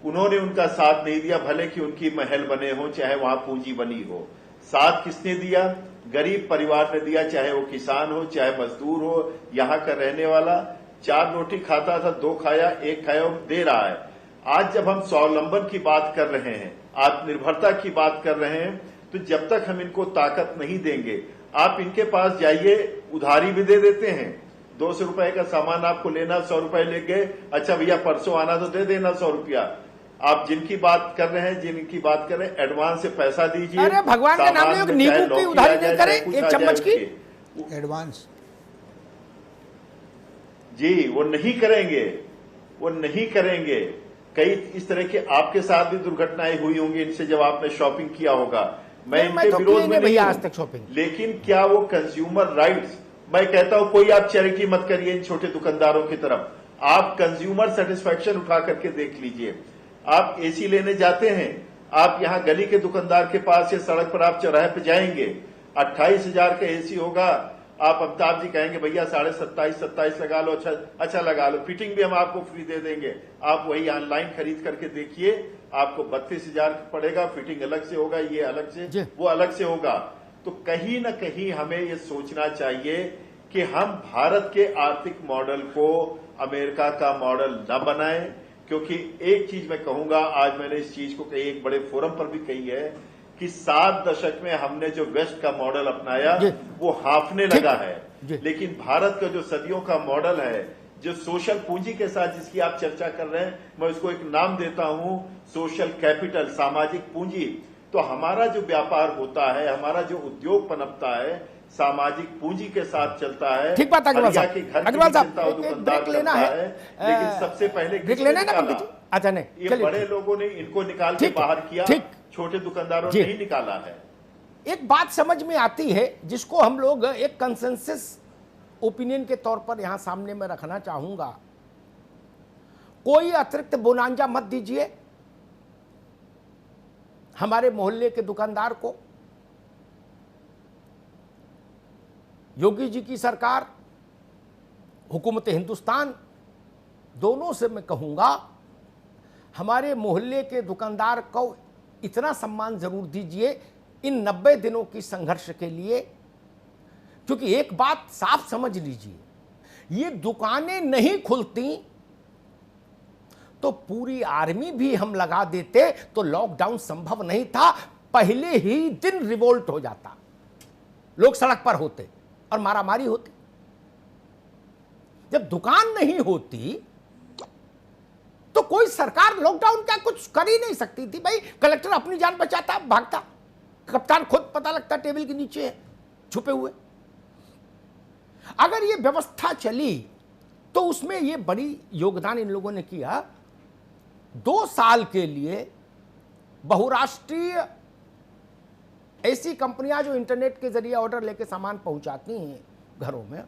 उन्होंने उनका साथ नहीं दिया, भले कि उनकी महल बने हो, चाहे वहां पूंजी बनी हो। साथ किसने दिया? गरीब परिवार ने दिया, चाहे वो किसान हो, चाहे मजदूर हो, यहां का रहने वाला। 4 रोटी खाता था, 2 खाया, 1 खाया, दे रहा है। आज जब हम स्वावलंबन की बात कर रहे हैं, आत्मनिर्भरता की बात कर रहे हैं, तो जब तक हम इनको ताकत नहीं देंगे, आप इनके पास जाइए, उधारी भी दे देते हैं। 200 रुपए का सामान आपको लेना, 100 रुपए ले गए, अच्छा भैया परसों आना तो दे देना 100 रुपया। आप जिनकी बात कर रहे हैं, एडवांस से पैसा दीजिए। अरे भगवान के नाम में नींबू की उधारी नहीं करें, 1 चम्मच की एडवांस। जी, वो नहीं करेंगे। कई इस तरह के आपके साथ भी दुर्घटनाएं हुई होंगी इनसे, जब आपने शॉपिंग किया होगा। मैं इनके विरोध में नहीं आज तक शॉपिंग, लेकिन क्या वो कंज्यूमर राइट्स? मैं कहता हूं कोई आप चैरिटी मत करिए इन छोटे दुकानदारों की तरफ, आप कंज्यूमर सेटिस्फैक्शन उठा करके देख लीजिए। आप एसी लेने जाते हैं, आप यहां गली के दुकानदार के पास या सड़क पर आप चौराहे पे जाएंगे, 28,000 का एसी होगा, आप अमिताभ जी कहेंगे भैया 27,500 लगा लो, अच्छा लगा लो, फिटिंग भी हम आपको फ्री दे देंगे। आप वही ऑनलाइन खरीद करके देखिए, आपको 32,000 पड़ेगा, फिटिंग अलग से होगा, ये अलग से, वो अलग से होगा। तो कहीं ना कहीं हमें ये सोचना चाहिए कि हम भारत के आर्थिक मॉडल को अमेरिका का मॉडल न बनाएं, क्योंकि एक चीज मैं कहूंगा, आज मैंने इस चीज को कही, एक बड़े फोरम पर भी कही है कि 7 दशक में हमने जो वेस्ट का मॉडल अपनाया वो हाँफने लगा है, लेकिन भारत का जो सदियों का मॉडल है, जो सोशल पूंजी के साथ जिसकी आप चर्चा कर रहे हैं, मैं उसको एक नाम देता हूं, सोशल कैपिटल, सामाजिक पूंजी। तो हमारा जो व्यापार होता है, हमारा जो उद्योग पनपता है, सामाजिक पूंजी के साथ चलता है। ठीक बात अग्रवाल साहब, अग्रवाल साहब ब्रेक लेना है, लेकिन सबसे पहले ब्रेक लेना है ना पंडित जी? अच्छा नहीं, ये बड़े लोगों ने इनको निकाल के बाहर किया, छोटे दुकानदारों ने नहीं निकाला है। एक बात समझ में आती है जिसको हम लोग एक कंसेंसस ओपिनियन के तौर पर यहां सामने में रखना चाहूंगा। कोई अतिरिक्त बोनांजा मत दीजिए हमारे मोहल्ले के दुकानदार को। योगी जी की सरकार, हुकूमत हिंदुस्तान, दोनों से मैं कहूंगा हमारे मोहल्ले के दुकानदार को इतना सम्मान जरूर दीजिए इन 90 दिनों की संघर्ष के लिए। क्योंकि एक बात साफ समझ लीजिए, ये दुकानें नहीं खुलती तो पूरी आर्मी भी हम लगा देते तो लॉकडाउन संभव नहीं था। पहले ही दिन रिवोल्ट हो जाता, लोग सड़क पर होते और मारामारी होती। जब दुकान नहीं होती तो कोई सरकार लॉकडाउन क्या कुछ कर ही नहीं सकती थी। भाई कलेक्टर अपनी जान बचाता, भागता, कप्तान खुद पता लगता टेबल के नीचे है छुपे हुए। अगर ये व्यवस्था चली तो उसमें ये बड़ी योगदान इन लोगों ने किया। 2 साल के लिए बहुराष्ट्रीय ऐसी कंपनियां जो इंटरनेट के जरिए ऑर्डर लेके सामान पहुंचाती हैं घरों में,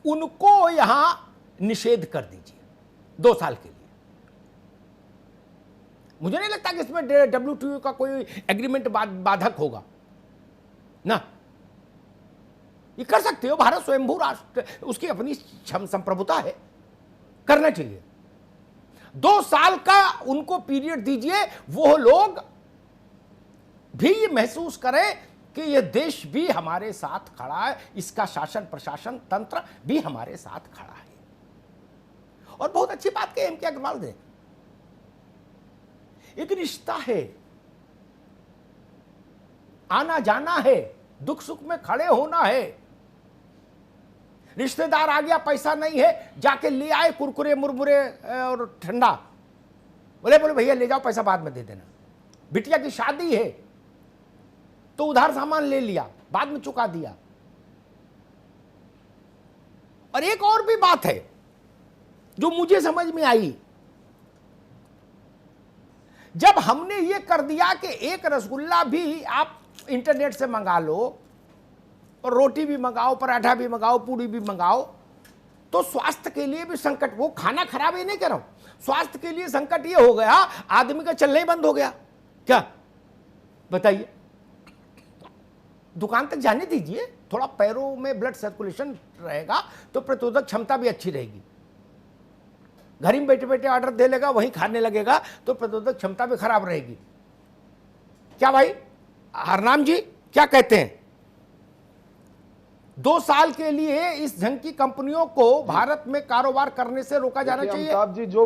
उनको यहां निषेध कर दीजिए 2 साल के लिए। मुझे नहीं लगता कि इसमें WTO का कोई एग्रीमेंट बाधक होगा ना। ये कर सकते हो, भारत स्वयंभू राष्ट्र, उसकी अपनी संप्रभुता है, करना चाहिए। 2 साल का उनको पीरियड दीजिए, वो लोग भी ये महसूस करें कि ये देश भी हमारे साथ खड़ा है, इसका शासन प्रशासन तंत्र भी हमारे साथ खड़ा है। और बहुत अच्छी बात कही एम के अग्रवाल ने, एक रिश्ता है, आना जाना है, दुख सुख में खड़े होना है। रिश्तेदार आ गया, पैसा नहीं है, जाके ले आए कुरकुरे मुरमुरे और ठंडा, बोले भैया ले जाओ, पैसा बाद में दे देना। बिटिया की शादी है तो उधार सामान ले लिया, बाद में चुका दिया। और एक और भी बात है जो मुझे समझ में आई, जब हमने ये कर दिया कि एक रसगुल्ला भी आप इंटरनेट से मंगा लो और रोटी भी मंगाओ, पराठा भी मंगाओ, पूड़ी भी मंगाओ, तो स्वास्थ्य के लिए भी संकट, वो खाना खराब ही नहीं कर रहा हूं, स्वास्थ्य के लिए संकट ये हो गया, आदमी का चलना ही बंद हो गया। क्या बताइए, दुकान तक जाने दीजिए, थोड़ा पैरों में ब्लड सर्कुलेशन रहेगा तो प्रतिरोधक क्षमता भी अच्छी रहेगी। घर में बैठे बैठे ऑर्डर दे लेगा, वहीं खाने लगेगा तो प्रतिरोधक क्षमता भी खराब रहेगी। क्या भाई हरनाम जी क्या कहते हैं? 2 साल के लिए इस ढंग की कंपनियों को भारत में कारोबार करने से रोका जाना चाहिए। अमिताभ जी, जो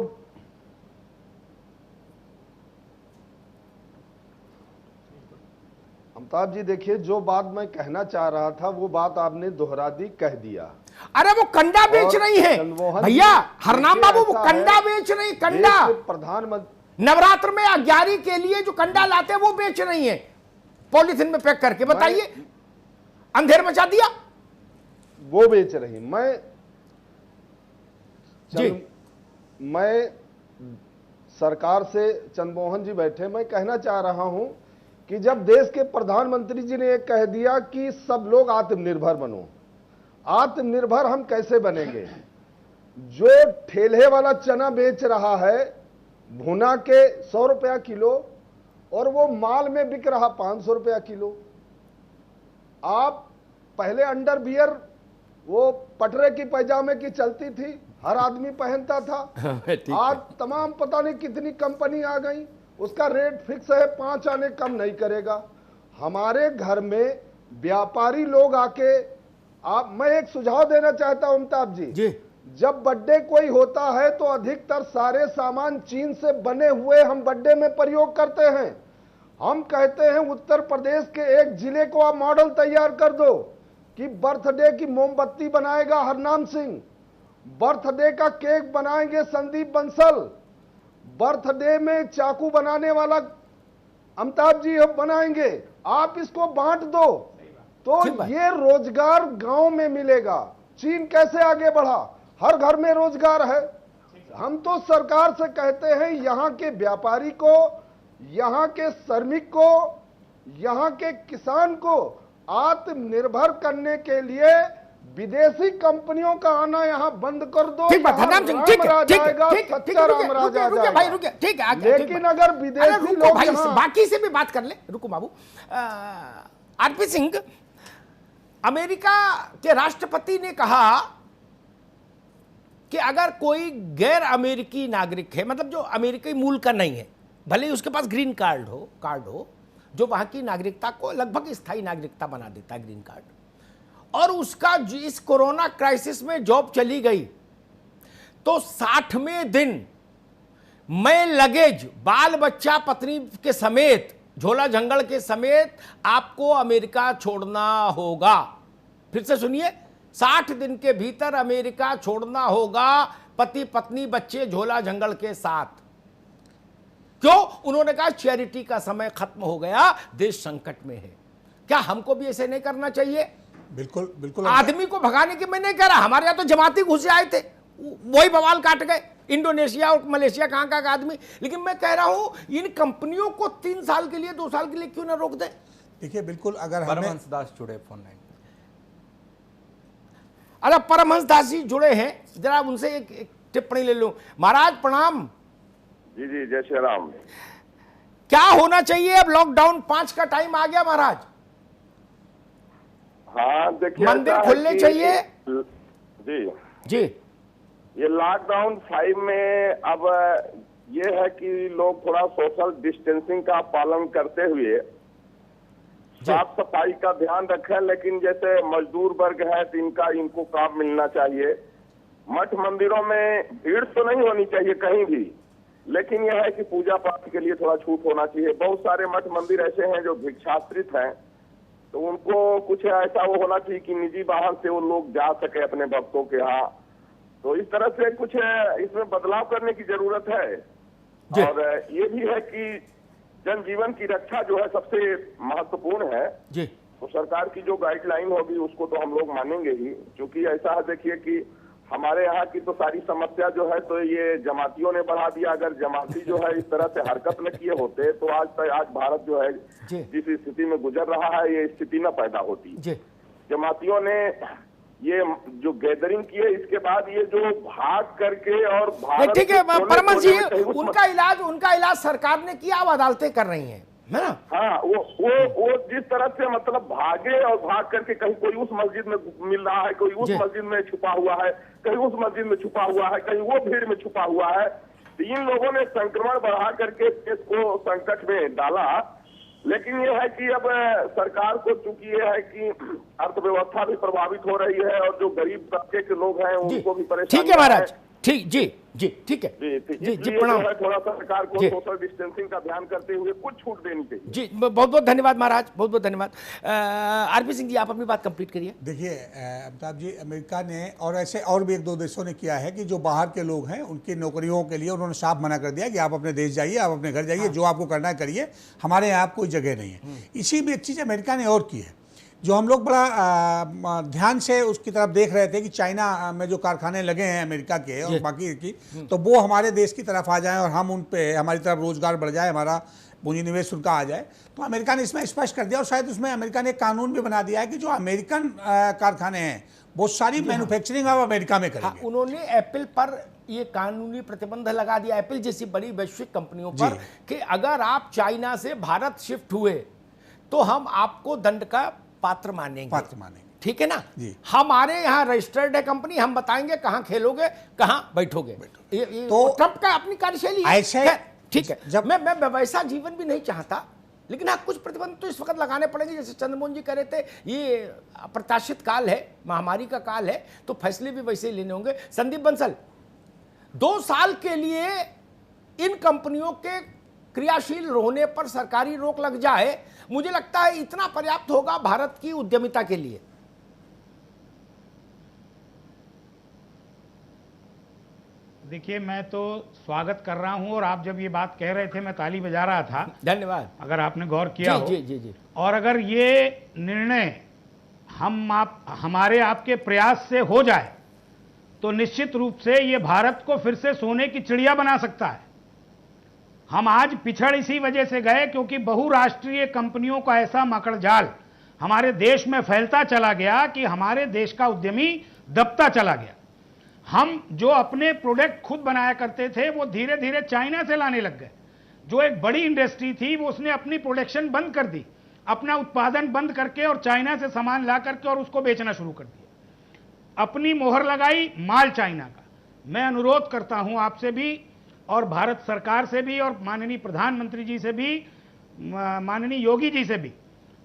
अमिताभ जी देखिए, जो बात मैं कहना चाह रहा था वो बात आपने दोहरा दी, कह दिया। अरे वो कंडा बेच रही है भैया, हरनाम बाबू, वो कंडा बेच रही, कंडा प्रधानमंत्री नवरात्र में 11 के लिए जो कंडा लाते हैं वो बेच रही है, पॉलिथीन में पैक करके। बताइए, अंधेर मचा दिया, वो बेच रही। मैं सरकार से, चंद्रमोहन जी बैठे, मैं कहना चाह रहा हूं कि जब देश के प्रधानमंत्री जी ने एक कह दिया कि सब लोग आत्मनिर्भर बनो, आत्मनिर्भर हम कैसे बनेंगे? जो ठेले वाला चना बेच रहा है भुना के 100 रुपया किलो और वो माल में बिक रहा 500 रुपया किलो। आप पहले अंडरवियर वो पटरे की पैजामे की चलती थी, हर आदमी पहनता था। आज तमाम पता नहीं कितनी कंपनी आ गई, उसका रेट फिक्स है, 5 आने कम नहीं करेगा। हमारे घर में व्यापारी लोग आके, मैं एक सुझाव देना चाहता हूं अमिताभ जी, जब बर्थडे कोई होता है तो अधिकतर सारे सामान चीन से बने हुए हम बर्थडे में प्रयोग करते हैं। हम कहते हैं उत्तर प्रदेश के एक जिले को आप मॉडल तैयार कर दो कि बर्थडे की मोमबत्ती बनाएगा हरनाम सिंह, बर्थडे का केक बनाएंगे संदीप बंसल, बर्थडे में चाकू बनाने वाला अमिताभ जी बनाएंगे। आप इसको बांट दो तो ये रोजगार गांव में मिलेगा। चीन कैसे आगे बढ़ा, हर घर में रोजगार है। हम तो सरकार से कहते हैं यहाँ के व्यापारी को, यहाँ के श्रमिक को, यहाँ के किसान को आत्मनिर्भर करने के लिए विदेशी कंपनियों का आना यहाँ बंद कर दो। ठीक है, लेकिन अगर विदेशी लोग, बाकी से भी बात कर ले, रुको बाबू। आरपी सिंह, अमेरिका के राष्ट्रपति ने कहा कि अगर कोई गैर अमेरिकी नागरिक है, मतलब जो अमेरिकी मूल का नहीं है, भले ही उसके पास ग्रीन कार्ड हो, जो वहां की नागरिकता को लगभग स्थायी नागरिकता बना देता है ग्रीन कार्ड, और उसका इस कोरोना क्राइसिस में जॉब चली गई तो 60वें दिन मैं लगेज, बाल बच्चा, पत्नी के समेत, झोला जंगल के समेत आपको अमेरिका छोड़ना होगा। फिर से सुनिए, 60 दिन के भीतर अमेरिका छोड़ना होगा, पति पत्नी बच्चे झोला जंगल के साथ। क्यों? उन्होंने कहा चैरिटी का समय खत्म हो गया, देश संकट में है। क्या हमको भी ऐसे नहीं करना चाहिए? बिल्कुल बिल्कुल। आदमी को भगाने की मैं नहीं कह रहा, हमारे यहां तो जमाती घुसे आए थे, वही बवाल काट गए, इंडोनेशिया और मलेशिया कहाँ का आदमी। लेकिन मैं कह रहा हूं इन कंपनियों को 3 साल के लिए 2 साल के लिए क्यों ना रोक दें। देखिए बिल्कुल, अगर परमहंस दास जुड़े फोन लाइन। अरे परमहंस दास जी जुड़े हैं, जरा उनसे एक टिप्पणी ले लूं। महाराज प्रणाम। जी जी, जय श्री राम। क्या होना चाहिए अब? लॉकडाउन 5 का टाइम आ गया महाराज। हाँ देखिए, मंदिर खुलने चाहिए जी जी। ये लॉकडाउन 5 में अब ये है कि लोग थोड़ा सोशल डिस्टेंसिंग का पालन करते हुए साफ सफाई का ध्यान रखें। लेकिन जैसे मजदूर वर्ग है तो इनको काम मिलना चाहिए। मठ मंदिरों में भीड़ तो नहीं होनी चाहिए कहीं भी, लेकिन यह है कि पूजा पाठ के लिए थोड़ा छूट होना चाहिए। बहुत सारे मठ मंदिर ऐसे हैं जो भिक्षाश्रित हैं, तो उनको कुछ ऐसा वो होना चाहिए कि निजी वाहन से वो लोग जा सके अपने भक्तों के यहाँ। तो इस तरह से कुछ इसमें बदलाव करने की जरूरत है। और ये भी है कि जनजीवन की रक्षा जो है सबसे महत्वपूर्ण है जी। तो सरकार की जो गाइडलाइन होगी उसको तो हम लोग मानेंगे ही। क्योंकि ऐसा है, देखिए कि हमारे यहाँ की तो सारी समस्या जो है तो ये जमातियों ने बढ़ा दिया। अगर जमाती जो है इस तरह से हरकत न किए होते तो आज भारत जो है जिस स्थिति में गुजर रहा है ये स्थिति न पैदा होती। जमातियों ने ये जो गैदरिंग की है, इसके बाद ये जो भाग करके और भारत ठीक है परमहंस जी, उनका इलाज सरकार ने किया, अब अदालतें कर रही हैं, है ना? हाँ, वो जिस तरह से मतलब भागे और भाग करके कहीं कोई उस मस्जिद में मिल रहा है, कोई उस मस्जिद में छुपा हुआ है, कहीं उस मस्जिद में छुपा हुआ है, कहीं वो भीड़ में छुपा हुआ है। तो इन लोगों ने संक्रमण बढ़ा करके देश को संकट में डाला। लेकिन ये है कि अब सरकार को चूंकि ये है कि अर्थव्यवस्था भी प्रभावित हो रही है और जो गरीब तबके के लोग हैं उनको भी परेशानी। ठीक है महाराज, ठीक जी जी, ठीक है जी प्रणाम। थोड़ा सा सरकार को सोशल डिस्टेंसिंग का ध्यान करते हुए कुछ छूट देनी चाहिए। जी बहुत बहुत धन्यवाद महाराज, बहुत बहुत धन्यवाद। आरपी सिंह जी, आप अपनी बात कंप्लीट करिए। देखिए अमिताभ जी, अमेरिका ने और ऐसे और भी 1-2 देशों ने किया है कि जो बाहर के लोग हैं उनकी नौकरियों के लिए उन्होंने साफ मना कर दिया कि आप अपने देश जाइए, आप अपने घर जाइए, जो आपको करना है करिए, हमारे यहाँ कोई जगह नहीं है। इसी भी एक चीज़ अमेरिका ने और की है जो हम लोग बड़ा ध्यान से उसकी तरफ देख रहे थे कि चाइना में जो कारखाने लगे हैं अमेरिका के और बाकी की, तो वो हमारे देश की तरफ आ जाएं और हम उन पे हमारी तरफ रोजगार बढ़ जाए, हमारा पूंजी निवेश उनका आ जाए। तो अमेरिका ने इसमें स्पष्ट कर दिया और शायद उसमें अमेरिका ने कानून भी बना दिया है कि जो अमेरिकन कारखाने हैं वो सारी मैन्युफैक्चरिंग अब अमेरिका में करेंगे। उन्होंने एप्पल पर ये कानूनी प्रतिबंध लगा दिया, एप्पल जैसी बड़ी वैश्विक कंपनियों पर, कि अगर आप चाइना से भारत शिफ्ट हुए तो हम आपको दंड का पात्र मानेंगे। ठीक है ना? हमारे यहाँ रजिस्टर्ड है कंपनी, हम बताएंगे कहाँ खेलोगे, कहाँ बैठोगे। तो ट्रंप का अपनी कार्यशैली ऐसे, ठीक है। जब मैं वैसा जीवन भी नहीं चाहता, लेकिन हाँ कुछ प्रतिबंध तो इस वक्त लगाने पड़ेंगे। जैसे चंद्रमोहन जी कह रहे थे ये अप्रत्याशित काल है, महामारी का काल है, तो फैसले भी वैसे ही लेने होंगे। संदीप बंसल, 2 साल के लिए इन कंपनियों के क्रियाशील होने पर सरकारी रोक लग जाए, मुझे लगता है इतना पर्याप्त होगा भारत की उद्यमिता के लिए। देखिए, मैं तो स्वागत कर रहा हूं और आप जब ये बात कह रहे थे मैं ताली बजा रहा था। धन्यवाद। अगर आपने गौर किया हो। जी। और अगर ये निर्णय हमारे आपके प्रयास से हो जाए तो निश्चित रूप से ये भारत को फिर से सोने की चिड़िया बना सकता है। हम आज पिछड़ इसी वजह से गए क्योंकि बहुराष्ट्रीय कंपनियों का ऐसा मकड़जाल हमारे देश में फैलता चला गया कि हमारे देश का उद्यमी दबता चला गया। हम जो अपने प्रोडक्ट खुद बनाया करते थे वो धीरे धीरे चाइना से लाने लग गए। जो एक बड़ी इंडस्ट्री थी वो उसने अपनी प्रोडक्शन बंद कर दी, अपना उत्पादन बंद करके और चाइना से सामान ला करके और उसको बेचना शुरू कर दिया। अपनी मोहर लगाई माल चाइना का। मैं अनुरोध करता हूं आपसे भी और भारत सरकार से भी और माननीय प्रधानमंत्री जी से भी, माननीय योगी जी से भी,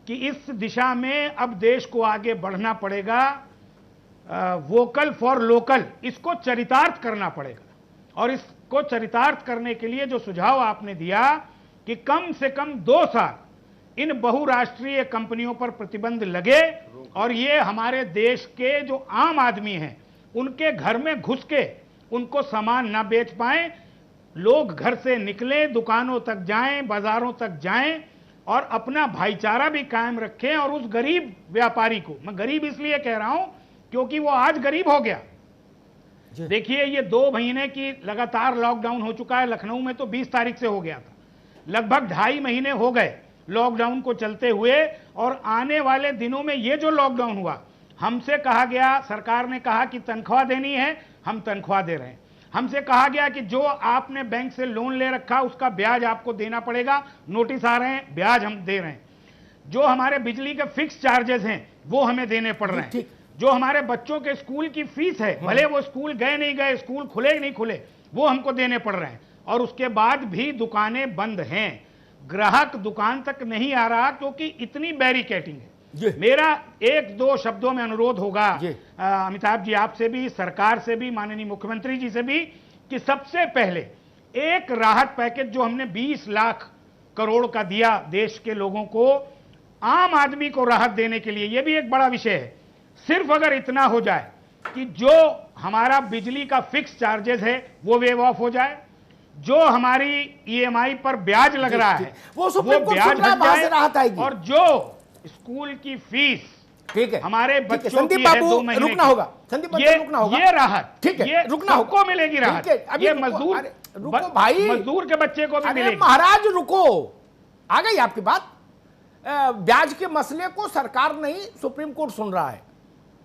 कि इस दिशा में अब देश को आगे बढ़ना पड़ेगा। वोकल फॉर लोकल, इसको चरितार्थ करना पड़ेगा। और इसको चरितार्थ करने के लिए जो सुझाव आपने दिया कि कम से कम 2 साल इन बहुराष्ट्रीय कंपनियों पर प्रतिबंध लगे और ये हमारे देश के जो आम आदमी हैं उनके घर में घुस के उनको सामान ना बेच पाए, लोग घर से निकलें, दुकानों तक जाएं, बाजारों तक जाएं और अपना भाईचारा भी कायम रखें। और उस गरीब व्यापारी को, मैं गरीब इसलिए कह रहा हूं क्योंकि वो आज गरीब हो गया, देखिए, ये 2 महीने की लगातार लॉकडाउन हो चुका है। लखनऊ में तो 20 तारीख से हो गया था। लगभग 2.5 महीने हो गए लॉकडाउन को चलते हुए, और आने वाले दिनों में ये जो लॉकडाउन हुआ, हमसे कहा गया, सरकार ने कहा कि तनख्वाह देनी है, हम तनख्वाह दे रहे हैं। हमसे कहा गया कि जो आपने बैंक से लोन ले रखा उसका ब्याज आपको देना पड़ेगा, नोटिस आ रहे हैं, ब्याज हम दे रहे हैं। जो हमारे बिजली के फिक्स चार्जेस हैं वो हमें देने पड़ रहे हैं। जो हमारे बच्चों के स्कूल की फीस है, भले वो स्कूल गए नहीं गए, स्कूल खुले नहीं खुले, वो हमको देने पड़ रहे हैं। और उसके बाद भी दुकानें बंद हैं, ग्राहक दुकान तक नहीं आ रहा क्योंकि इतनी बैरिकेडिंग है। मेरा 1-2 शब्दों में अनुरोध होगा अमिताभ जी, आपसे भी, सरकार से भी, माननीय मुख्यमंत्री जी से भी, कि सबसे पहले एक राहत पैकेज जो हमने 20 लाख करोड़ का दिया देश के लोगों को, आम आदमी को राहत देने के लिए, यह भी एक बड़ा विषय है। सिर्फ अगर इतना हो जाए कि जो हमारा बिजली का फिक्स चार्जेस है वो वेव ऑफ हो जाए, जो हमारी ईएमआई पर ब्याज लग रहा है वो ब्याज हट जाए, और जो स्कूल की फीस, ठीक है, हमारे बच्चों की है 2 महीने रुकना होगा, संदीप बाबू रुकना होगा, ये राहत, ठीक है, ये रुकना होगा, सबको मिलेगी राहत। ये मजदूर, रुको भाई, मजदूर के बच्चे को भी मिलेगी। महाराज रुको, आ गई आपकी बात। ब्याज के मसले को सरकार नहीं, सुप्रीम कोर्ट सुन रहा है।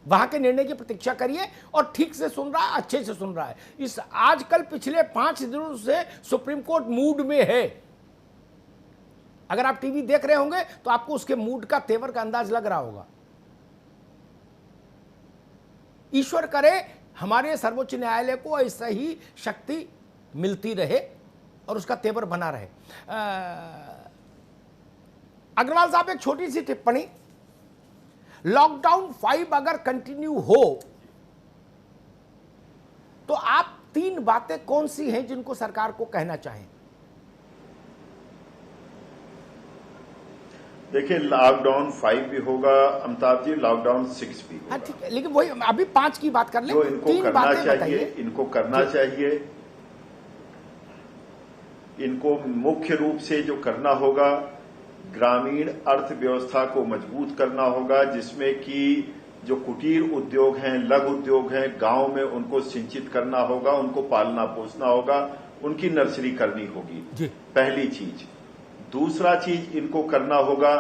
वहां के निर्णय की प्रतीक्षा करिए, और ठीक से सुन रहा है, अच्छे से सुन रहा है। इस आजकल पिछले 5 दिनों से सुप्रीम कोर्ट मूड में है। अगर आप टीवी देख रहे होंगे तो आपको उसके मूड का, तेवर का अंदाज लग रहा होगा। ईश्वर करे हमारे सर्वोच्च न्यायालय को ऐसा ही शक्ति मिलती रहे और उसका तेवर बना रहे। अग्रवाल साहब, एक छोटी सी टिप्पणी, लॉकडाउन 5 अगर कंटिन्यू हो तो आप 3 बातें कौन सी हैं जिनको सरकार को कहना चाहें? देखिए, लॉकडाउन 5 भी होगा अमिताभ जी, लॉकडाउन 6 भी होगा। ठीक है, लेकिन वही अभी 5 की बात कर लें। जो इनको करना चाहिए, इनको करना चाहिए। इनको मुख्य रूप से जो करना होगा, ग्रामीण अर्थव्यवस्था को मजबूत करना होगा, जिसमें कि जो कुटीर उद्योग हैं, लघु उद्योग हैं, गांव में उनको सिंचित करना होगा, उनको पालना पोसना होगा, उनकी नर्सरी करनी होगी, पहली चीज। दूसरा चीज इनको करना होगा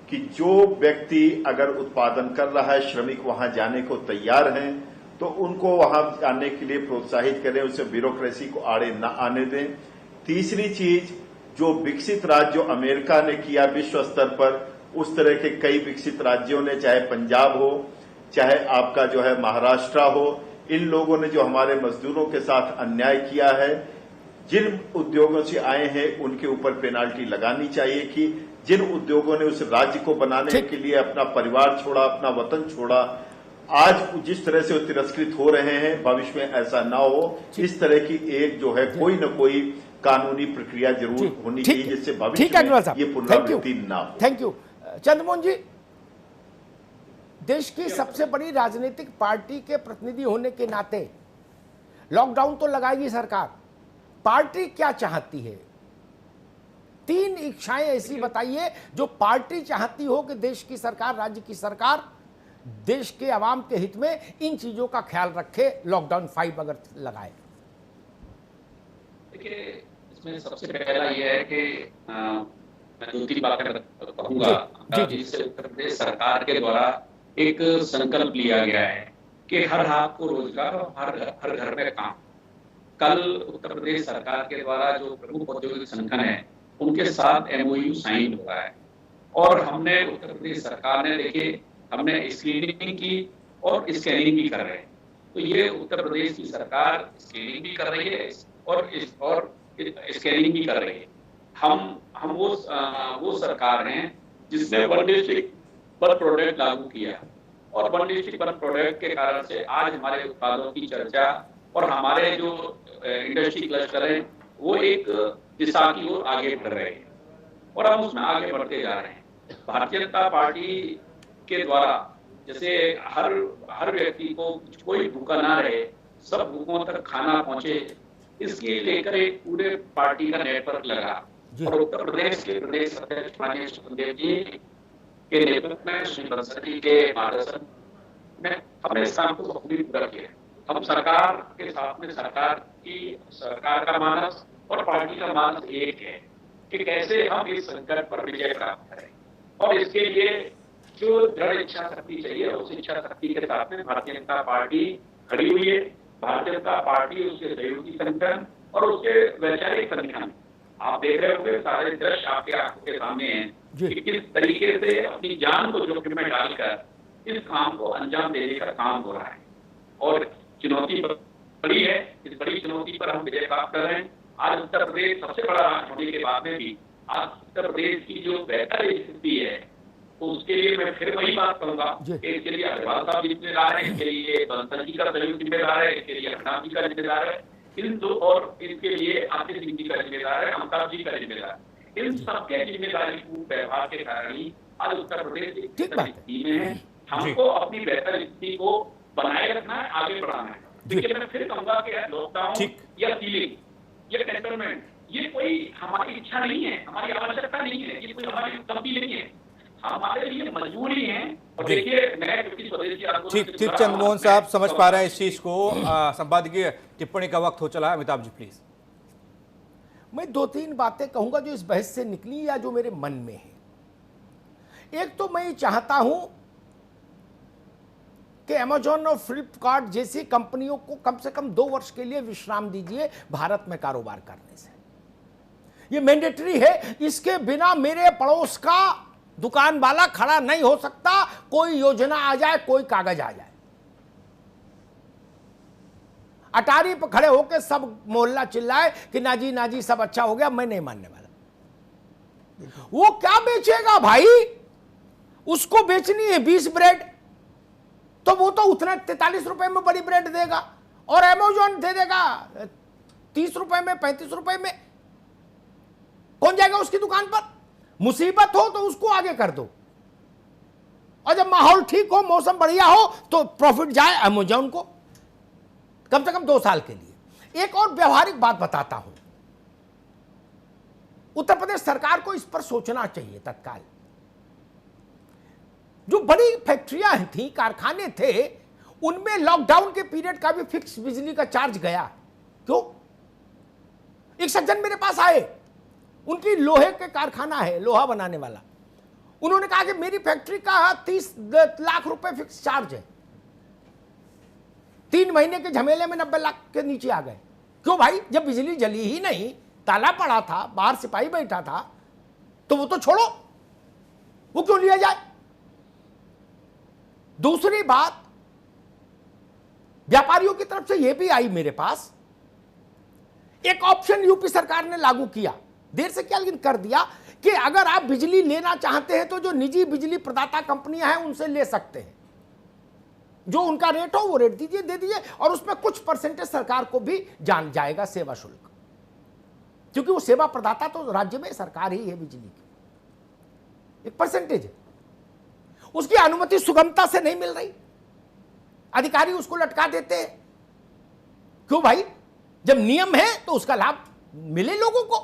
कि जो व्यक्ति अगर उत्पादन कर रहा है, श्रमिक वहां जाने को तैयार हैं, तो उनको वहां जाने के लिए प्रोत्साहित करें, उसे ब्यूरोक्रेसी को आड़े न आने दें। तीसरी चीज, जो विकसित राज्यों अमेरिका ने किया विश्व स्तर पर, उस तरह के कई विकसित राज्यों ने, चाहे पंजाब हो, चाहे आपका जो है महाराष्ट्र हो, इन लोगों ने जो हमारे मजदूरों के साथ अन्याय किया है, जिन उद्योगों से आए हैं उनके ऊपर पेनाल्टी लगानी चाहिए कि जिन उद्योगों ने उस राज्य को बनाने के लिए अपना परिवार छोड़ा, अपना वतन छोड़ा, आज जिस तरह से वो तिरस्कृत हो रहे हैं, भविष्य में ऐसा ना हो। इस तरह की एक जो है कोई न कोई कानूनी प्रक्रिया जरूर होनी चाहिए, जिससे भविष्य में ये पुनरावृत्ति ना हो। थैंक यू चंद्रमोहन जी। देश की सबसे बड़ी राजनीतिक पार्टी के प्रतिनिधि होने के नाते लॉकडाउन तो लगाएगी सरकार, पार्टी क्या चाहती है? 3 इच्छाएं ऐसी बताइए जो पार्टी चाहती हो कि देश की सरकार, राज्य की सरकार देश के आवाम के हित में इन चीजों का ख्याल रखे, लॉकडाउन 5 अगर लगाए। देखिए, इसमें सबसे पहला यह है कि मैं 2-3 बातें कहूंगा। जिससे उत्तर प्रदेश सरकार के द्वारा एक संकल्प लिया गया है कि हर हाथ को रोजगार और हर घर में काम। कल उत्तर प्रदेश सरकार के द्वारा जो प्रमुख औद्योगिक संगठन है उनके साथ MOU साइन हुआ है, और हमने उत्तर प्रदेश सरकार ने, देखिए, हमने स्क्रीनिंग की और स्कैनिंग भी कर रहे हैं। तो ये उत्तर प्रदेश की सरकार स्क्रीनिंग भी कर रही है और स्कैनिंग भी कर रही है। हम वो सरकार हैं जिसने 1 डिस्ट्रिक्ट 1 प्रोडक्ट लागू किया, और 1 डिस्ट्रिक्ट 1 प्रोडक्ट के कारण से आज हमारे उत्पादों की चर्चा और हमारे जो इंडस्ट्री क्लस्टर है वो एक दिशा की ओर आगे बढ़ रहे हैं, और हम उसमें आगे बढ़ते जा रहे हैं। भारतीय जनता पार्टी के द्वारा जैसे हर व्यक्ति को कोई भूखा ना रहे, सब भूखों तक खाना पहुंचे, इसके लेकर एक पूरे पार्टी का नेटवर्क लगा, और उत्तर प्रदेश के प्रदेश अध्यक्ष माननीय सुखदेव जी के नेतृत्व में, श्री बंसल जी के मार्गदर्शन में हमने इस काम को बखूबी पूरा किया। हम सरकार के साथ में सरकार का मानस और पार्टी का मानस एक है कि कैसे हम इस संकट पर विजय प्राप्त करें, और इसके लिए जो दृढ़ इच्छा शक्ति चाहिए उस इच्छा शक्ति के साथ में भारतीय जनता पार्टी खड़ी हुई है। भारतीय जनता पार्टी उसके सहयोगी संगठन और उसके वैचारिक संगठन, आप देख रहे होंगे सारे दृश्य आपके आंखों के सामने हैं कि किस तरीके से अपनी जान को जोखिम में डालकर इस काम को अंजाम देने का काम हो रहा है। और चुनौती बड़ी है, इस बड़ी चुनौती पर हम विजय प्राप्त कर रहे हैं। आज उत्तर प्रदेश सबसे बड़ा राज्य होने के बाद में भी आज उत्तर प्रदेश की जो बेहतर स्थिति है, तो उसके लिए मैं फिर वही बात कहूंगा कि इसके लिए अग्रवाल साहब जिम्मेदार है, इसके लिए बंसल जी का सहयोग जिम्मेदार है, इसके लिए अभिनाभ जी का जिम्मेदार है, इन दो, और इसके लिए आतिश सिंह जी का जिम्मेदार है, अमिताभ जी का जिम्मेदार है। इन सबके जिम्मेदारी को व्यवहार के कारण ही आज उत्तर प्रदेश एक स्थिति में है। हमको अपनी बेहतर स्थिति को बनाए रखना है, आगे बढ़ाना है। देखिए मैं फिर कहूंगा कि लॉकडाउन या सीलिंग या कैंटोनमेंट ये कोई हमारी इच्छा नहीं है, हमारी आवश्यकता नहीं है, ये कोई हमारी उपलब्धि नहीं है, हमारे लिए मजबूरी है। और देखिए मैं स्वदेशी आंदोलन ठीक चंद्रमोहन साहब समझ पा रहे हैं इस चीज को। संपादकीय टिप्पणी का वक्त हो चला है। अमिताभ जी प्लीज। मैं दो तीन बातें कहूंगा जो इस बहस से निकली या जो मेरे मन में है। एक तो मैं ये चाहता हूं कि अमेजॉन और फ्लिपकार्ट जैसी कंपनियों को कम से कम 2 वर्ष के लिए विश्राम दीजिए भारत में कारोबार करने से। ये मैंडेटरी है, इसके बिना मेरे पड़ोस का दुकान वाला खड़ा नहीं हो सकता। कोई योजना आ जाए, कोई कागज आ जाए, अटारी पर खड़े होकर सब मोहल्ला चिल्लाए कि नाजी नाजी सब अच्छा हो गया, मैं नहीं मानने वाला। वो क्या बेचेगा भाई? उसको बेचनी है 20 ब्रेड, तो वो तो उतना 43 रुपए में बड़ी ब्रेड देगा, और अमेजॉन दे देगा 30 रुपए में, 35 रुपए में। कौन जाएगा उसकी दुकान पर? मुसीबत हो तो उसको आगे कर दो, और जब माहौल ठीक हो, मौसम बढ़िया हो, तो प्रॉफिट जाए अमेजॉन को कम से कम 2 साल के लिए। एक और व्यवहारिक बात बताता हूं, उत्तर प्रदेश सरकार को इस पर सोचना चाहिए तत्काल। जो बड़ी फैक्ट्रियां थी, कारखाने थे, उनमें लॉकडाउन के पीरियड का भी फिक्स बिजली का चार्ज गया। क्यों? एक सज्जन मेरे पास आए, उनकी लोहे के कारखाना है, लोहा बनाने वाला। उन्होंने कहा कि मेरी फैक्ट्री का 30 लाख रुपए फिक्स चार्ज है। 3 महीने के झमेले में 90 लाख के नीचे आ गए। क्यों भाई? जब बिजली जली ही नहीं, ताला पड़ा था, बाहर सिपाही बैठा था, तो वो तो छोड़ो, वो क्यों लिया जाए? दूसरी बात, व्यापारियों की तरफ से यह भी आई मेरे पास, एक ऑप्शन यूपी सरकार ने लागू किया, देर से क्या लेकिन कर दिया, कि अगर आप बिजली लेना चाहते हैं तो जो निजी बिजली प्रदाता कंपनियां हैं उनसे ले सकते हैं। जो उनका रेट हो वो रेट दीजिए, दे दीजिए, और उसमें कुछ परसेंटेज सरकार को भी जान जाएगा सेवा शुल्क, क्योंकि वो सेवा प्रदाता तो राज्य में सरकार ही है, बिजली की एक परसेंटेज है। उसकी अनुमति सुगमता से नहीं मिल रही, अधिकारी उसको लटका देते हैं। क्यों भाई? जब नियम है तो उसका लाभ मिले लोगों को।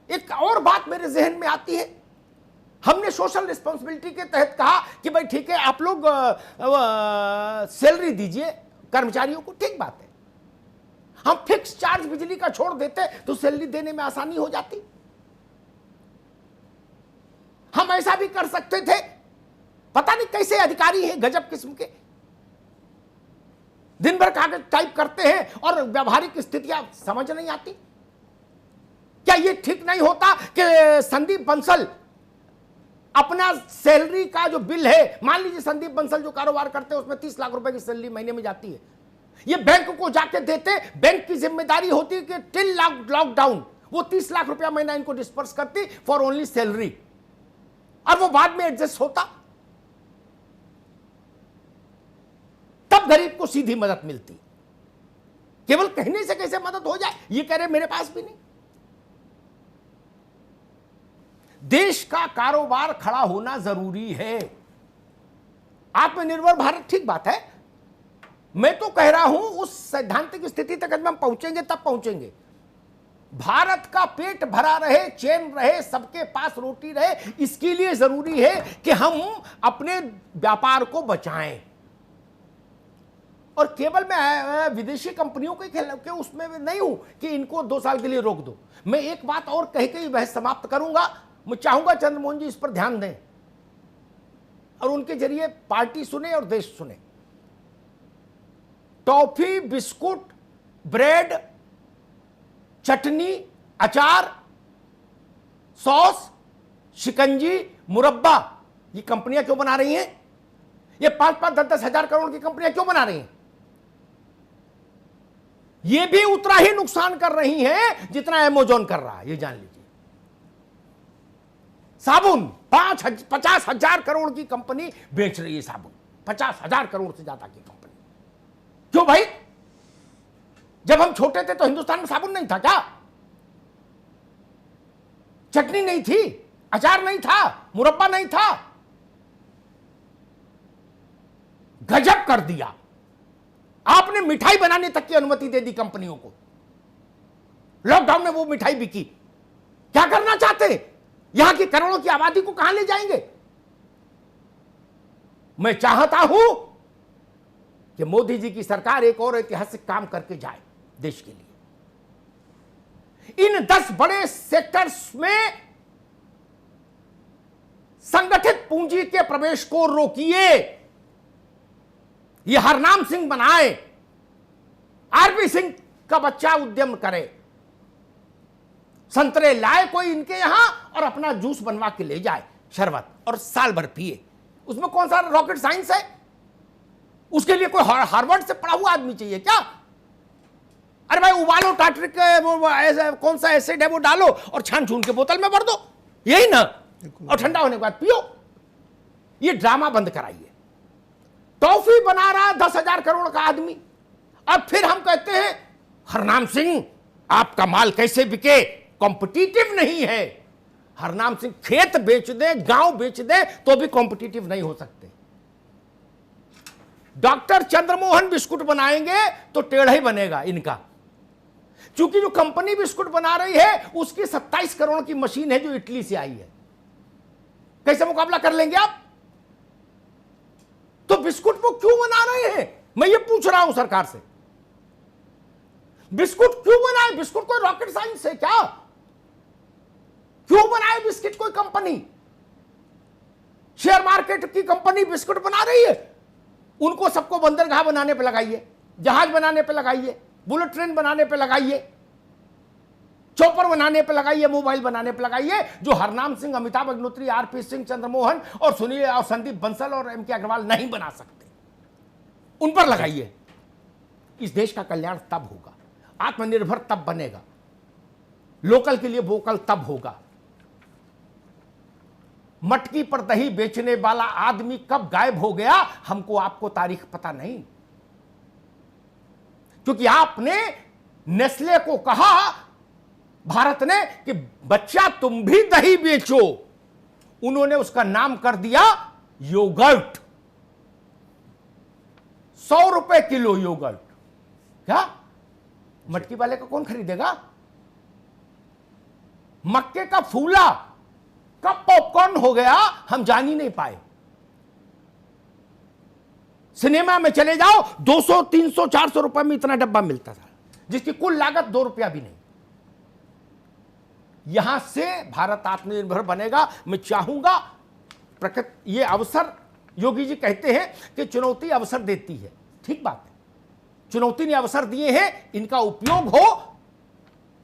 एक और बात मेरे जहन में आती है, हमने सोशल रिस्पांसिबिलिटी के तहत कहा कि भाई ठीक है, आप लोग सैलरी दीजिए कर्मचारियों को, ठीक बात है। हम फिक्स चार्ज बिजली का छोड़ देते तो सैलरी देने में आसानी हो जाती। हम ऐसा भी कर सकते थे, पता नहीं कैसे अधिकारी हैं, गजब किस्म के, दिन भर कागज टाइप करते हैं और व्यवहारिक स्थितियां समझ नहीं आती। क्या यह ठीक नहीं होता कि संदीप बंसल अपना सैलरी का जो बिल है, मान लीजिए संदीप बंसल जो कारोबार करते हैं उसमें 30 लाख रुपए की सैलरी महीने में जाती है, ये बैंक को जाके देते, बैंक की जिम्मेदारी होती है कि टिल लॉकडाउन वो 30 लाख रुपया महीना इनको डिस्पर्स करती फॉर ओनली सैलरी, और वो बाद में एडजस्ट होता, तब गरीब को सीधी मदद मिलती। केवल कहने से कैसे मदद हो जाए, ये कह रहे मेरे पास भी नहीं। देश का कारोबार खड़ा होना जरूरी है। आत्मनिर्भर भारत ठीक बात है, मैं तो कह रहा हूं उस सैद्धांतिक स्थिति तक जब हम पहुंचेंगे तब पहुंचेंगे। भारत का पेट भरा रहे, चैन रहे, सबके पास रोटी रहे, इसके लिए जरूरी है कि हम अपने व्यापार को बचाएं। और केवल मैं विदेशी कंपनियों के उसमें नहीं हूं कि इनको 2 साल के लिए रोक दो। मैं एक बात और कह के बहस समाप्त करूंगा। मैं चाहूंगा चंद्रमोहन जी इस पर ध्यान दें और उनके जरिए पार्टी सुने और देश सुने। टॉफी, बिस्कुट, ब्रेड, चटनी, अचार, सॉस, शिकंजी, मुरब्बा, ये कंपनियां क्यों बना रही हैं? ये 5-5, 10-10 हजार करोड़ की कंपनियां क्यों बना रही हैं? ये भी उतना ही नुकसान कर रही हैं जितना अमेज़न कर रहा है, ये जान लीजिए। साबुन 50 हजार करोड़ की कंपनी बेच रही है साबुन, 50 हजार करोड़ से ज्यादा की कंपनी। क्यों भाई? जब हम छोटे थे तो हिंदुस्तान में साबुन नहीं था क्या? चटनी नहीं थी, अचार नहीं था, मुरब्बा नहीं था। गजब कर दिया। आपने मिठाई बनाने तक की अनुमति दे दी कंपनियों को। लॉकडाउन में वो मिठाई बिकी। क्या करना चाहते हैं? यहां की करोड़ों की आबादी को कहां ले जाएंगे? मैं चाहता हूं कि मोदी जी की सरकार एक और ऐतिहासिक काम करके जाए देश के लिए। इन 10 बड़े सेक्टर्स में संगठित पूंजी के प्रवेश को रोकिए। ये हरनाम सिंह बनाए, आरपी सिंह का बच्चा उद्यम करे, संतरे लाए कोई इनके यहां और अपना जूस बनवा के ले जाए, शरबत, और साल भर पिए। उसमें कौन सा रॉकेट साइंस है? उसके लिए कोई हार्वर्ड से पढ़ा हुआ आदमी चाहिए क्या? अरे भाई उबालो, टाटरिक कौन सा एसिड है वो डालो और छान छून के बोतल में भर दो, यही ना, और ठंडा होने के बाद पियो। ये ड्रामा बंद कराइए। टॉफी बना रहा 10 हजार करोड़ का आदमी, अब फिर हम कहते हैं हरनाम सिंह आपका माल कैसे बिके? कॉम्पिटिटिव नहीं है। हरनाम सिंह खेत बेच दे, गांव बेच दे तो भी कॉम्पिटिटिव नहीं हो सकते। डॉक्टर चंद्रमोहन बिस्कुट बनाएंगे तो टेढ़ा ही बनेगा इनका, क्योंकि जो कंपनी बिस्कुट बना रही है उसकी 27 करोड़ की मशीन है जो इटली से आई है। कैसे मुकाबला कर लेंगे आप? तो बिस्कुट वो क्यों बना रहे हैं? मैं ये पूछ रहा हूं सरकार से, बिस्कुट क्यों बनाए? बिस्कुट कोई रॉकेट साइंस है क्या? क्यों बनाए बिस्किट कोई कंपनी? शेयर मार्केट की कंपनी बिस्कुट बना रही है, उनको सबको बंदरगाह बनाने पे लगाइए, जहाज बनाने पे लगाइए, बुलेट ट्रेन बनाने पे लगाइए, चौपर बनाने पे लगाइए, मोबाइल बनाने पे लगाइए। जो हरनाम सिंह, अमिताभ अग्निहोत्री, आरपी सिंह, चंद्रमोहन और सुनील और संदीप बंसल और एम के अग्रवाल नहीं बना सकते, उन पर लगाइए। इस देश का कल्याण तब होगा, आत्मनिर्भर तब बनेगा, लोकल के लिए वोकल तब होगा। मटकी पर दही बेचने वाला आदमी कब गायब हो गया हमको आपको तारीख पता नहीं, क्योंकि आपने नेस्ले को कहा, भारत ने, कि बच्चा तुम भी दही बेचो। उन्होंने उसका नाम कर दिया योगर्ट। 100 रुपए किलो योगर्ट। क्या मटकी वाले का कौन खरीदेगा? मक्के का फूला कब पॉपकॉर्न हो गया हम जान ही नहीं पाए। सिनेमा में चले जाओ 200, 300, 400 रुपए में इतना डब्बा मिलता था, जिसकी कुल लागत 2 रुपया भी नहीं। यहां से भारत आत्मनिर्भर बनेगा। मैं चाहूंगा प्रकृति ये अवसर, योगी जी कहते हैं कि चुनौती अवसर देती है, ठीक बात है, चुनौती ने अवसर दिए हैं, इनका उपयोग हो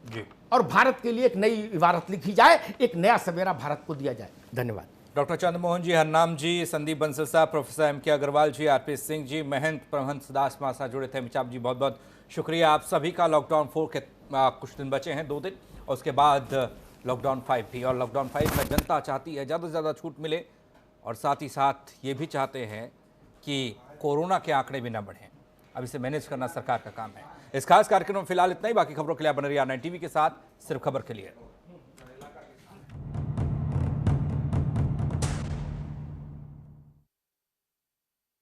जी, और भारत के लिए एक नई इबारत लिखी जाए, एक नया सवेरा भारत को दिया जाए। धन्यवाद। डॉक्टर चंद्रमोहन जी, हरनाम जी, संदीप बंसल साहब, प्रोफेसर एम के अग्रवाल जी, आरपी सिंह जी, महंत प्रमहंस दास मासा जुड़े थे। अमिताभ जी बहुत बहुत शुक्रिया आप सभी का। लॉकडाउन 4 के कुछ दिन बचे हैं, 2 दिन, और उसके बाद लॉकडाउन 5 भी। और लॉकडाउन 5 में जनता चाहती है ज़्यादा से ज़्यादा छूट मिले, और साथ ही साथ ये भी चाहते हैं कि कोरोना के आंकड़े भी न बढ़ें। अब इसे मैनेज करना सरकार का काम है। इस खास कार्यक्रम में फिलहाल इतना ही। बाकी खबरों के लिए बने रहिए R9 TV के साथ, सिर्फ खबर के लिए।